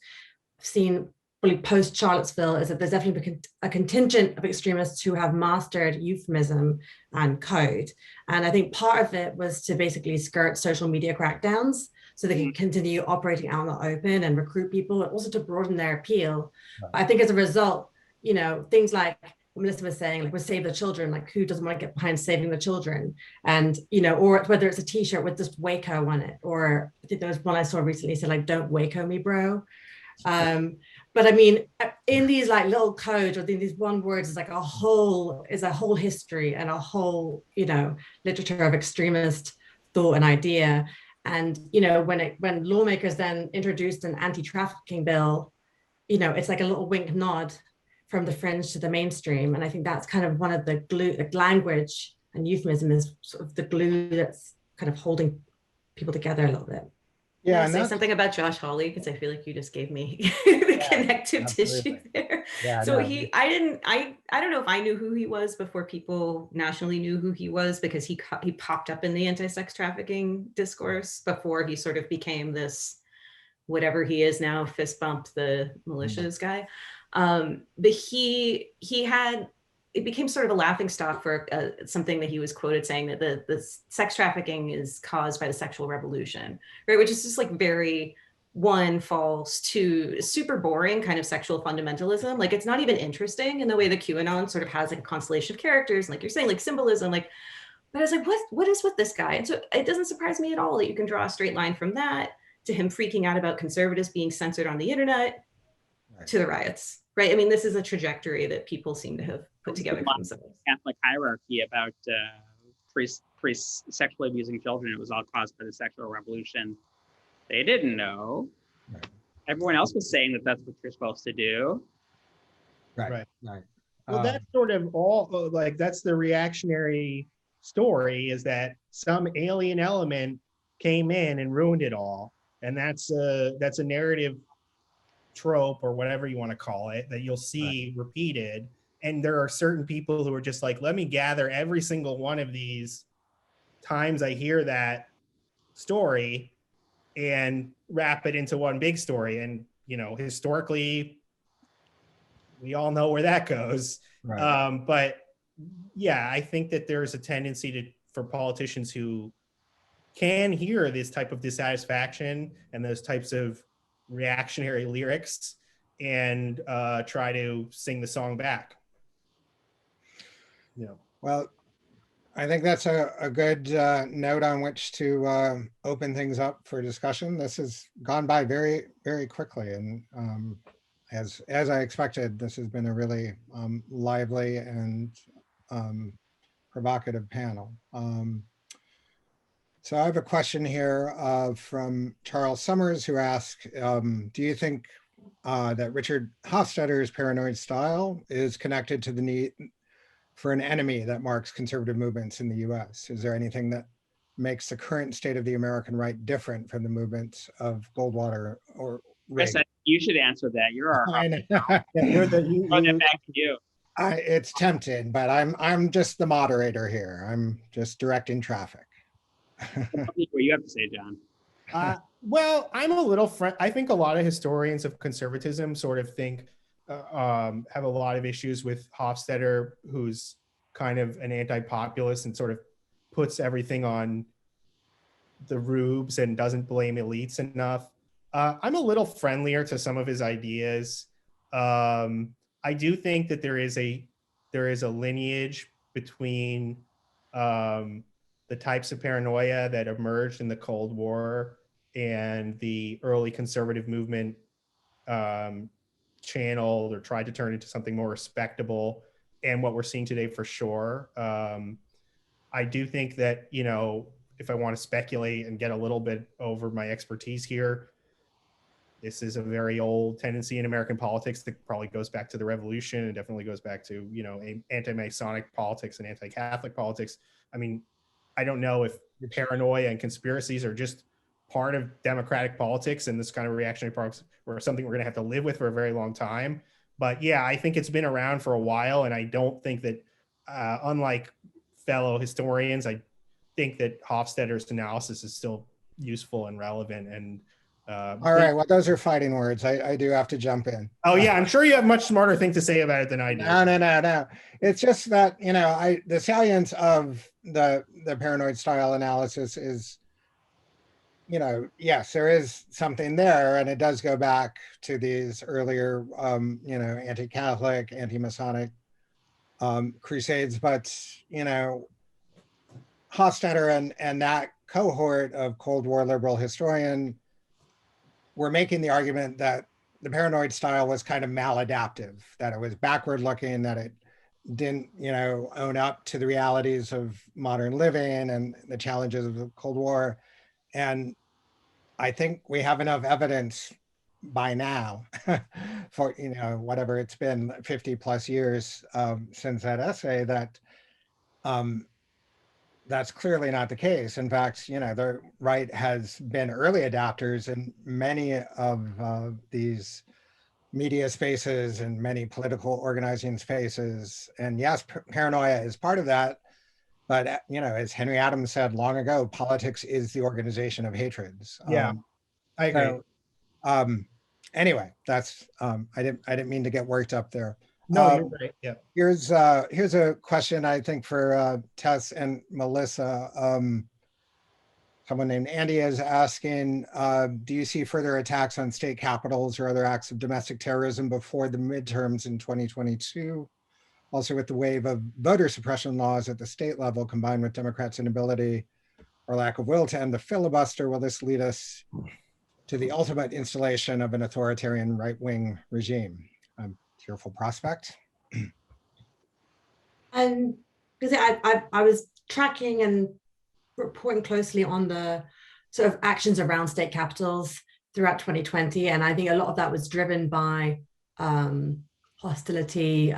I've seen really post Charlottesville is that there's definitely a contingent of extremists who have mastered euphemism and code. And I think part of it was to basically skirt social media crackdowns so they can continue operating out in the open and recruit people, and also to broaden their appeal. Right. I think as a result, things like what Melissa was saying, like, we save the children, like who doesn't want to get behind saving the children? And, or whether it's a t-shirt with just Waco on it, or I think there was one I saw recently said like, don't Waco me, bro. But I mean, in these like little codes or these one words is like a whole history and a whole, literature of extremist thought and idea. And, when lawmakers then introduced an anti-trafficking bill, it's like a little wink nod from the fringe to the mainstream. And I think that's kind of one of the glue, like language and euphemism is sort of the glue that's kind of holding people together a little bit. Yeah, Can I say something about Josh Hawley, because I feel like you just gave me the connective tissue there. Yeah, So no. I don't know if I knew who he was before people nationally knew who he was, because he popped up in the anti-sex trafficking discourse before he sort of became this, whatever he is now, fist bump the militias guy. But he had, it became sort of a laughing stock for something that he was quoted saying, that the sex trafficking is caused by the sexual revolution, right? Which is just like very, one, false, two, super boring kind of sexual fundamentalism. Like, it's not even interesting in the way that QAnon sort of has like a constellation of characters, and like you're saying, like symbolism, like, but I was like, what is with this guy? And so it doesn't surprise me at all that you can draw a straight line from that to him freaking out about conservatives being censored on the internet, right, to the riots, right? I mean, this is a trajectory that people seem to have put together for themselves. Catholic hierarchy about priests sexually abusing children. It was all caused by the sexual revolution. They didn't know. Right. Everyone else was saying that that's what you're supposed to do. Right. Well, that's sort of all, like, that's the reactionary story, is that some alien element came in and ruined it all. And that's a narrative trope, or whatever you want to call it, that you'll see repeated. And there are certain people who are just like, let me gather every single one of these times I hear that story and wrap it into one big story. And, historically, we all know where that goes. Right. But yeah, I think that there's a tendency for politicians who can hear this type of dissatisfaction and those types of reactionary lyrics and try to sing the song back. Yeah. Well, I think that's a good note on which to open things up for discussion. This has gone by very, very quickly, and as I expected, this has been a really lively and provocative panel. So I have a question here from Charles Summers, who asks, do you think that Richard Hofstadter's paranoid style is connected to the need for an enemy that marks conservative movements in the US? Is there anything that makes the current state of the American right different from the movements of Goldwater or Chris, Reagan? you should answer that. You're our I know. Yeah, you're the, you, throw that back to you. It's tempting, but I'm just the moderator here. I'm just directing traffic. What you have to say, John? Well, I'm a little I think a lot of historians of conservatism sort of think have a lot of issues with Hofstadter, who's kind of an anti-populist and sort of puts everything on the rubes and doesn't blame elites enough. I'm a little friendlier to some of his ideas. I do think that there is a lineage between the types of paranoia that emerged in the Cold War and the early conservative movement channeled or tried to turn into something more respectable, and what we're seeing today for sure. I do think that, you know, if I want to speculate and get a little bit over my expertise here, this is a very old tendency in American politics that probably goes back to the revolution and definitely goes back to, you know, anti-Masonic politics and anti-Catholic politics. I mean, I don't know if paranoia and conspiracies are just part of democratic politics and this kind of reactionary politics or something we're going to have to live with for a very long time. But yeah, I think it's been around for a while. And I don't think that, unlike fellow historians, I think that Hofstadter's analysis is still useful and relevant. And all right, well, those are fighting words. I do have to jump in. Oh yeah, I'm sure you have much smarter thing to say about it than I do. No. It's just that, you know, the salience of the paranoid style analysis is, you know, yes, there is something there, and it does go back to these earlier, you know, anti-Catholic, anti-Masonic crusades. But, you know, Hofstadter and that cohort of Cold War liberal historian were making the argument that the paranoid style was kind of maladaptive, that it was backward looking, that it didn't, you know, own up to the realities of modern living and the challenges of the Cold War. And I think we have enough evidence by now for, you know, whatever it's been, 50 plus years since that essay, that that's clearly not the case. In fact, you know, the right has been early adopters in many of these media spaces and many political organizing spaces. And yes, paranoia is part of that. But, you know, as Henry Adams said long ago, politics is the organization of hatreds. Yeah, I agree. So, anyway, that's I didn't mean to get worked up there. No, you're right. Yeah. Here's a question, I think, for Tess and Melissa. Someone named Andy is asking, do you see further attacks on state capitals or other acts of domestic terrorism before the midterms in 2022? Also, with the wave of voter suppression laws at the state level, combined with Democrats' inability or lack of will to end the filibuster, will this lead us to the ultimate installation of an authoritarian right-wing regime? Tearful prospect. And because I was tracking and reporting closely on the sort of actions around state capitals throughout 2020, and I think a lot of that was driven by hostility,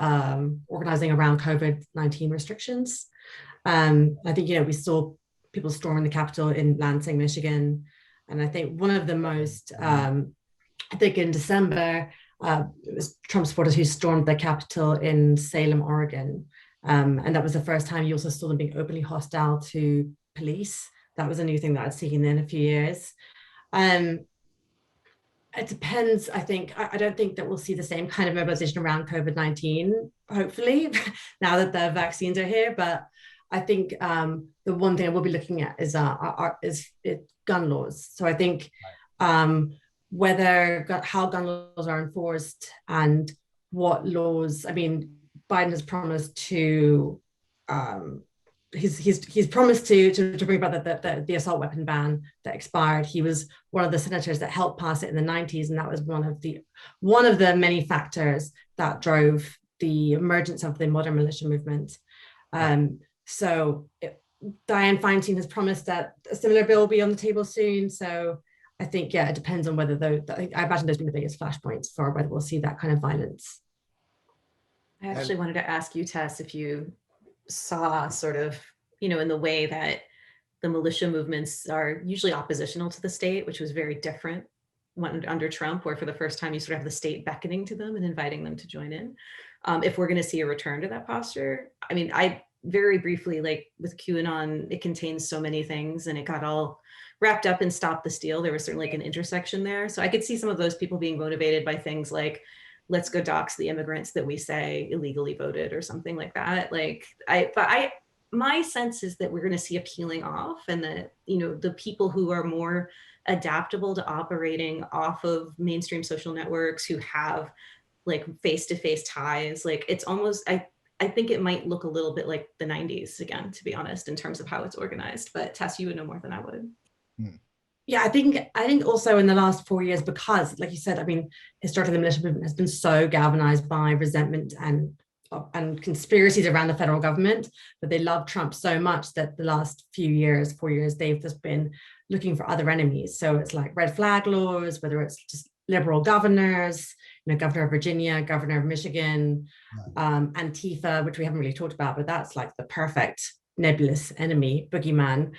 organizing around COVID-19 restrictions. I think, you know, we saw people storming the Capitol in Lansing, Michigan, and I think one of the most, I think in December, it was Trump supporters who stormed the Capitol in Salem, Oregon. And that was the first time you also saw them being openly hostile to police. That was a new thing that I'd seen in a few years. It depends, I think. I don't think that we'll see the same kind of mobilization around COVID-19, hopefully, now that the vaccines are here. But I think the one thing I will be looking at is gun laws. So I think how gun laws are enforced and what laws. I mean, Biden has promised to. He's promised to bring about the assault weapon ban that expired. He was one of the senators that helped pass it in the 90s, and that was one of the many factors that drove the emergence of the modern militia movement. Dianne Feinstein has promised that a similar bill will be on the table soon. So I think, it depends on whether I imagine those being the biggest flashpoints for whether we'll see that kind of violence. I actually wanted to ask you, Tess, if you saw sort of, in the way that the militia movements are usually oppositional to the state, which was very different under Trump, where for the first time you sort of have the state beckoning to them and inviting them to join in. If we're going to see a return to that posture, I mean, I very briefly, like with QAnon, it contains so many things and it got all wrapped up in Stop the Steal. There was certainly like an intersection there. So I could see some of those people being motivated by things like, let's go dox the immigrants that we say illegally voted or something like that. My sense is that we're going to see a peeling off, and that, the people who are more adaptable to operating off of mainstream social networks, who have like face-to-face ties, like it's almost, I think it might look a little bit like the 90s again, to be honest, in terms of how it's organized. But Tess, you would know more than I would. Yeah, I think also in the last 4 years, because like you said, I mean, historically the militia movement has been so galvanized by resentment and conspiracies around the federal government, but they love Trump so much that the last 4 years, they've just been looking for other enemies. So it's like red flag laws, whether it's just liberal governors, governor of Virginia, governor of Michigan, Antifa, which we haven't really talked about, but that's like the perfect nebulous enemy, boogeyman.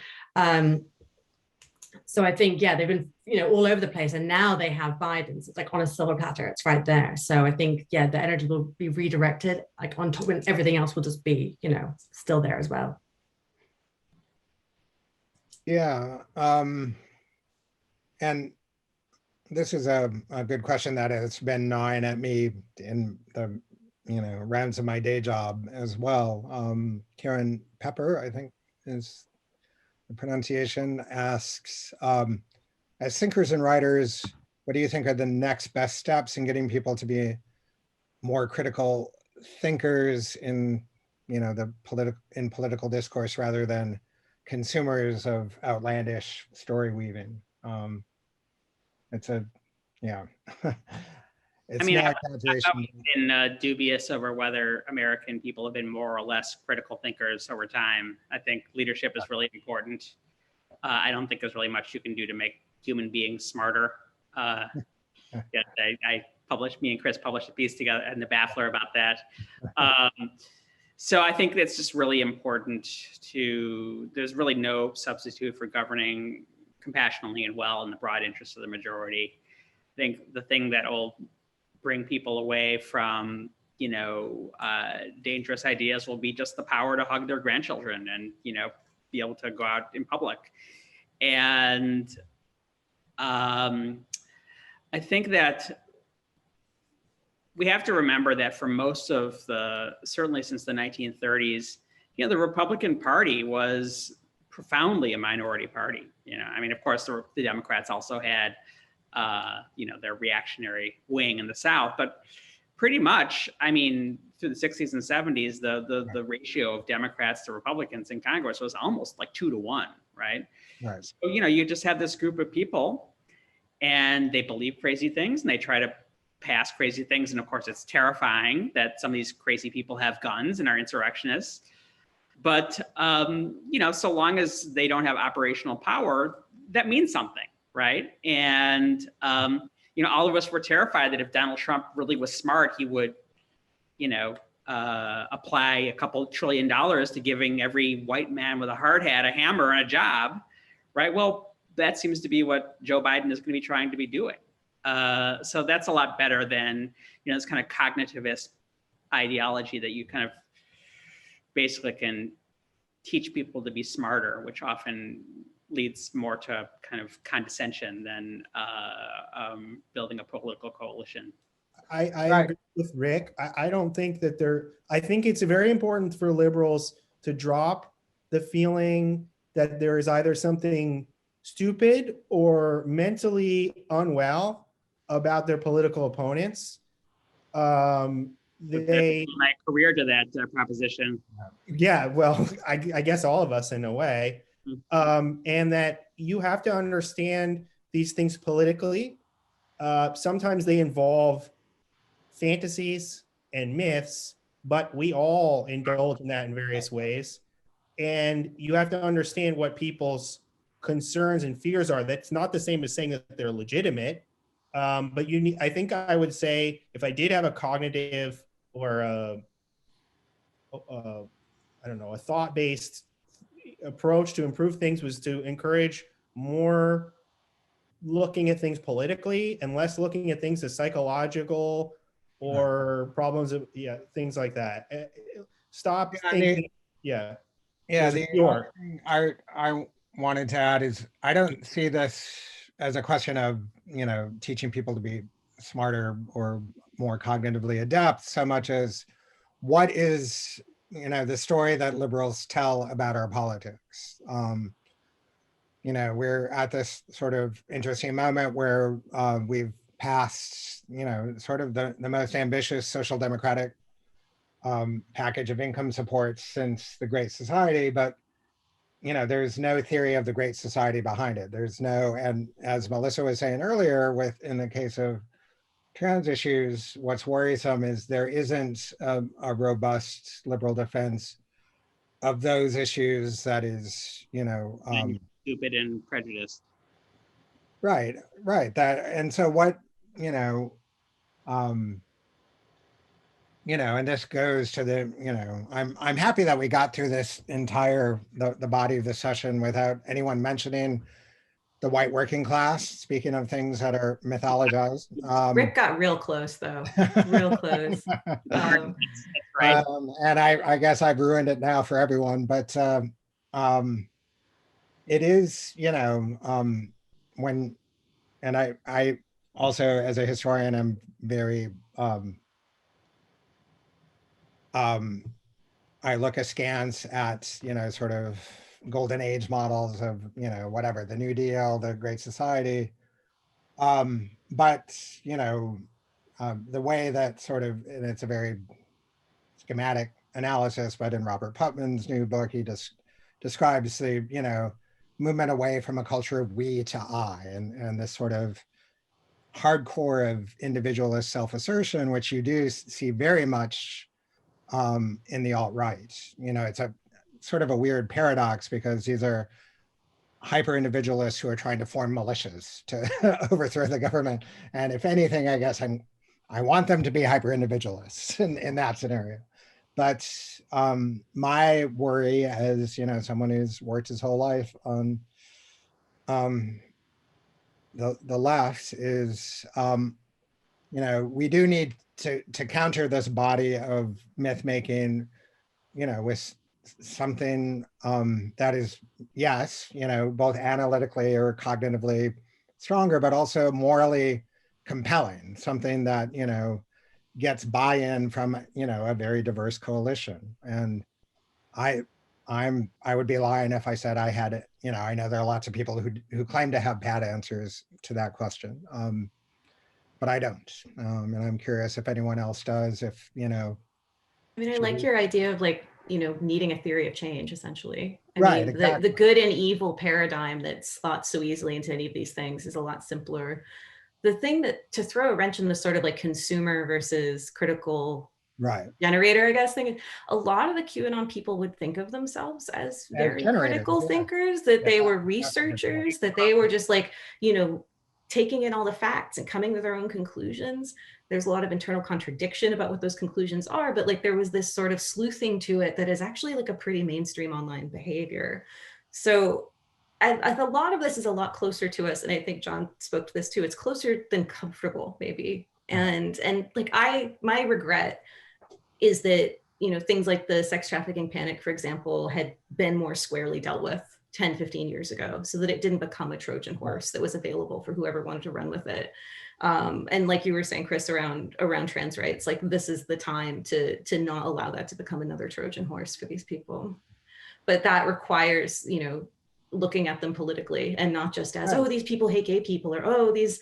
So I think, they've been, all over the place, and now they have Biden's. It's like on a silver platter. It's right there. So I think, the energy will be redirected, like on top, and everything else will just be, still there as well. Yeah. And this is a good question that has been gnawing at me in the, rounds of my day job as well. Karen Pepper, I think is the pronunciation, asks, as thinkers and writers, what do you think are the next best steps in getting people to be more critical thinkers in, the political discourse, rather than consumers of outlandish story weaving? It's a, it's, I mean, I've been dubious over whether American people have been more or less critical thinkers over time. I think leadership is really important. I don't think there's really much you can do to make human beings smarter. Me and Chris published a piece together in the Baffler about that. So I think it's just really important there's really no substitute for governing compassionately and well in the broad interest of the majority. I think the thing that will bring people away from, dangerous ideas will be just the power to hug their grandchildren and, be able to go out in public. And I think that we have to remember that for most of certainly since the 1930s, the Republican Party was profoundly a minority party. Of course, the Democrats also had, their reactionary wing in the South, but pretty much, through the 60s and 70s, the ratio of Democrats to Republicans in Congress was almost like 2 to 1, right? Right. So, you just have this group of people, and they believe crazy things, and they try to pass crazy things. And of course, it's terrifying that some of these crazy people have guns and are insurrectionists. But, so long as they don't have operational power, that means something, right? And, all of us were terrified that if Donald Trump really was smart, he would, apply a couple $1 trillion to giving every white man with a hard hat a hammer and a job, right? Well, that seems to be what Joe Biden is going to be trying to be doing. So that's a lot better than, this kind of cognitivist ideology that you kind of basically can teach people to be smarter, which often leads more to kind of condescension than building a political coalition. I agree with Rick. I don't think that I think it's very important for liberals to drop the feeling that there is either something stupid or mentally unwell about their political opponents. They, my career to that proposition. yeah, well, I guess all of us in a way. And that you have to understand these things politically. Sometimes they involve fantasies and myths, but we all indulge in that in various ways. And you have to understand what people's concerns and fears are. That's not the same as saying that they're legitimate. But you need, I think I would say, if I did have a cognitive or I don't know, a thought-based approach to improve things, was to encourage more looking at things politically and less looking at things as psychological or problems of, things like that. Stop thinking, the pure. thing I wanted to add is I don't see this as a question of, teaching people to be smarter or more cognitively adept so much as what is, the story that liberals tell about our politics. We're at this sort of interesting moment where we've passed, sort of the most ambitious social democratic package of income support since the Great Society, but there's no theory of the Great Society behind it. There's no, and as Melissa was saying earlier, in the case of trans issues, what's worrisome is there isn't a robust liberal defense of those issues that is, stupid and prejudiced. Right. That, and so what, and this goes to the, I'm happy that we got through this entire, the body of the session without anyone mentioning the white working class, speaking of things that are mythologized. Rick got real close though, real close. Right. And I guess I've ruined it now for everyone, but it is, when, and I also, as a historian, am very, I look askance at, sort of golden age models of, whatever, the New Deal, the Great Society. But, the way that sort of, and it's a very schematic analysis, but in Robert Putnam's new book, he just describes the, movement away from a culture of we to I, and this sort of hardcore of individualist self-assertion, which you do see very much in the alt-right. It's a sort of a weird paradox because these are hyper individualists who are trying to form militias to overthrow the government. And if anything, I guess I want them to be hyper individualists in that scenario. But my worry as, someone who's worked his whole life on the left is, we do need to counter this body of myth making, with something that is, yes, both analytically or cognitively stronger, but also morally compelling, something that, gets buy-in from, a very diverse coalition. And I would be lying if I said I had it. I know there are lots of people who claim to have bad answers to that question. But I don't. And I'm curious if anyone else does, if, I mean, I like your idea of needing a theory of change, essentially. I right, mean, exactly. the good and evil paradigm that's thought so easily into any of these things is a lot simpler. The thing that, to throw a wrench in the sort of consumer versus critical generator, I guess, thing, a lot of the QAnon people would think of themselves as very critical thinkers, that they were researchers, that they were just taking in all the facts and coming to their own conclusions. There's a lot of internal contradiction about what those conclusions are, but there was this sort of sleuthing to it that is actually a pretty mainstream online behavior. So a lot of this is a lot closer to us, and I think John spoke to this too. It's closer than comfortable, maybe. And my regret is that things like the sex trafficking panic, for example, had been more squarely dealt with 10, 15 years ago, so that it didn't become a Trojan horse that was available for whoever wanted to run with it. And like you were saying, Chris, around trans rights, this is the time to not allow that to become another Trojan horse for these people. but that requires, you know, looking at them politically and not just as, Right. oh, these people hate gay people, or oh, these,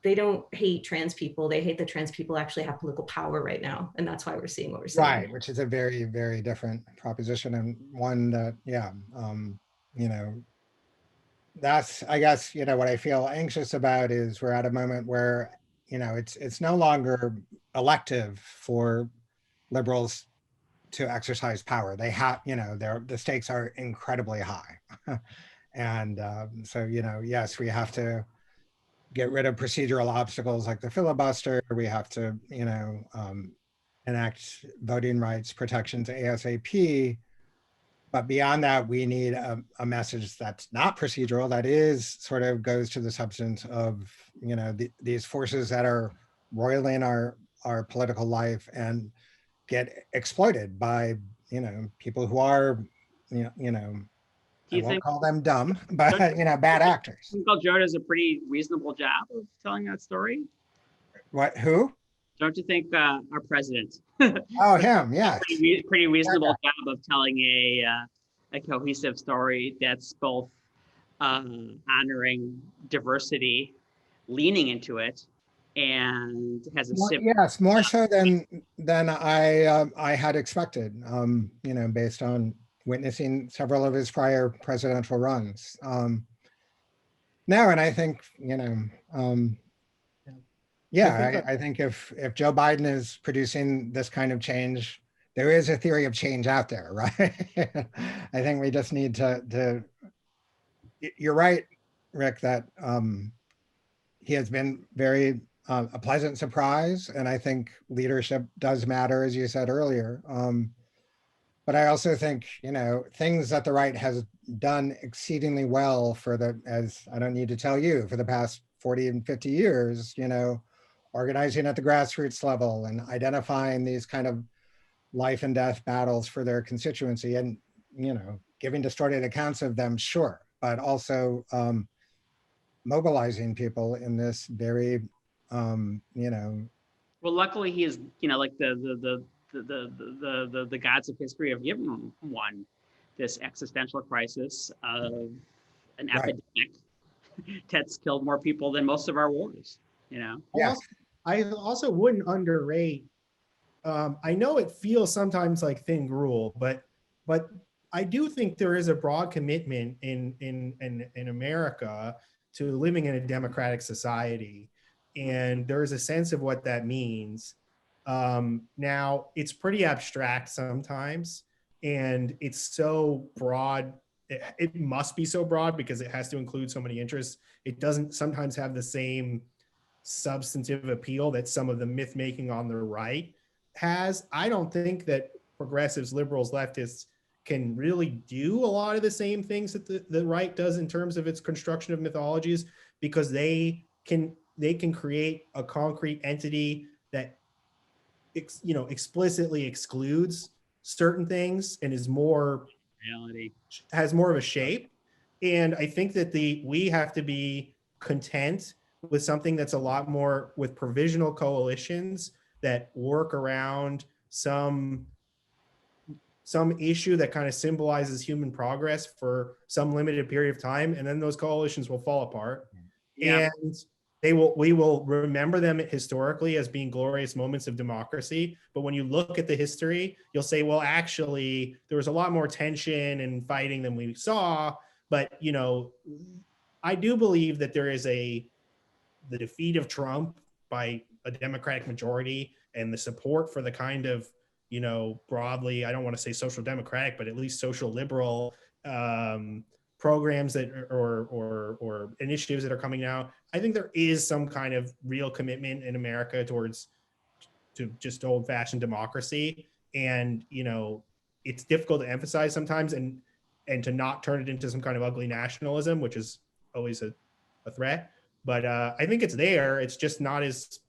they don't hate trans people. They hate that trans people actually have political power right now. And that's why we're seeing what we're seeing. Right, which is a very, very different proposition, and one that, yeah, you know, that's, I guess, you know, what I feel anxious about is we're at a moment where, you know, it's no longer elective for liberals to exercise power. They have, you know, the stakes are incredibly high. And so, you know, yes, we have to get rid of procedural obstacles like the filibuster. We have to, you know, enact voting rights protections ASAP. But beyond that, we need a message that's not procedural, that is sort of goes to the substance of, you know, these forces that are roiling our political life and get exploited by, you know, people who are, you know, Do I you won't think call them dumb, but, you know, bad actors. Uncle Joe does a pretty reasonable job of telling that story? What, who? Don't you think our president Oh, him, yes. pretty reasonable job of telling a cohesive story that's both honoring diversity, leaning into it, and has a Yes, more so than I had expected, you know, based on witnessing several of his prior presidential runs. No, and I think, you know, yeah, I think if Joe Biden is producing this kind of change, there is a theory of change out there, right? I think we just need to. You're right, Rick, that he has been very a pleasant surprise, and I think leadership does matter, as you said earlier. But I also think, you know, things that the right has done exceedingly well for as I don't need to tell you, for the past 40 and 50 years, you know, organizing at the grassroots level and identifying these kind of life and death battles for their constituency, and, you know, giving distorted accounts of them, sure, but also mobilizing people in this very, you know. Well, luckily he is, you know, like the gods of history have given one this existential crisis of an Right. epidemic that's killed more people than most of our wars, you know? Yes. I also wouldn't underrate. I know it feels sometimes like thin gruel, but I do think there is a broad commitment in America to living in a democratic society, and there is a sense of what that means. Now, it's pretty abstract sometimes, and it's so broad. It must be so broad because it has to include so many interests. It doesn't sometimes have the same substantive appeal that some of the myth making on the right has. I don't think that progressives, liberals, leftists can really do a lot of the same things that the right does in terms of its construction of mythologies, because they can create a concrete entity that explicitly excludes certain things and is more Reality. has more of a shape. And I think that we have to be content with something that's a lot more with provisional coalitions that work around some issue that kind of symbolizes human progress for some limited period of time, and then those coalitions will fall apart. Yeah. And we will remember them historically as being glorious moments of democracy. But when you look at the history, you'll say, well, actually, there was a lot more tension and fighting than we saw. But, you know, I do believe that there is the defeat of Trump by a Democratic majority and the support for the kind of, you know, broadly, I don't want to say social democratic, but at least social liberal programs that or initiatives that are coming now. I think there is some kind of real commitment in America to just old-fashioned democracy. And, you know, it's difficult to emphasize sometimes and to not turn it into some kind of ugly nationalism, which is always a threat. But I think it's there. It's just not as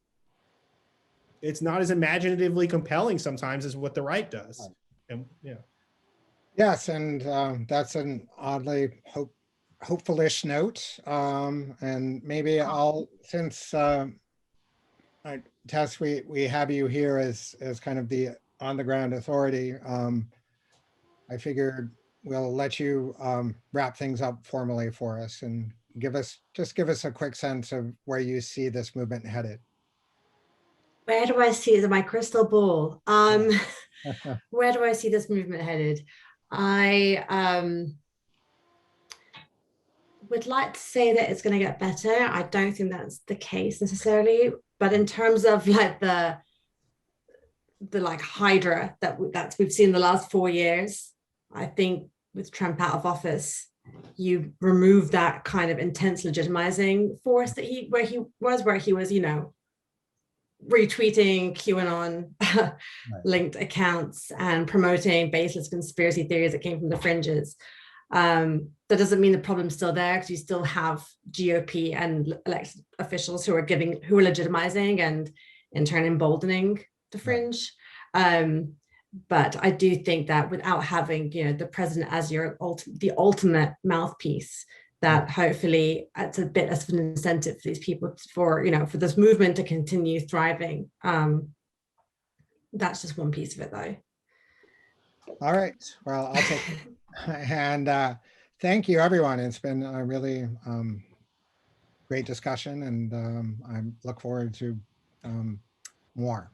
imaginatively compelling sometimes as what the right does. And yeah. Yes, and that's an oddly hopeful-ish note. And maybe since Tess, we have you here as kind of the on the ground authority. I figured we'll let you wrap things up formally for us and give us a quick sense of where you see this movement headed. Where do I see it in my crystal ball? Where do I see this movement headed? I would like to say that it's going to get better. I don't think that's the case necessarily, but in terms of like the like Hydra that we've seen the last 4 years, I think with Trump out of office, you remove that kind of intense legitimizing force that where he was, you know, retweeting QAnon linked accounts and promoting baseless conspiracy theories that came from the fringes. That doesn't mean the problem's still there, because you still have GOP and elected officials who are legitimizing and in turn emboldening the fringe. But I do think that without having, you know, the president as the ultimate mouthpiece, that hopefully it's a bit of an incentive for these people for this movement to continue thriving. That's just one piece of it, though. All right. Well, I'll take it. And thank you, everyone. It's been a really great discussion, and I look forward to more.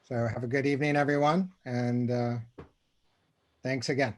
So have a good evening, everyone, and thanks again.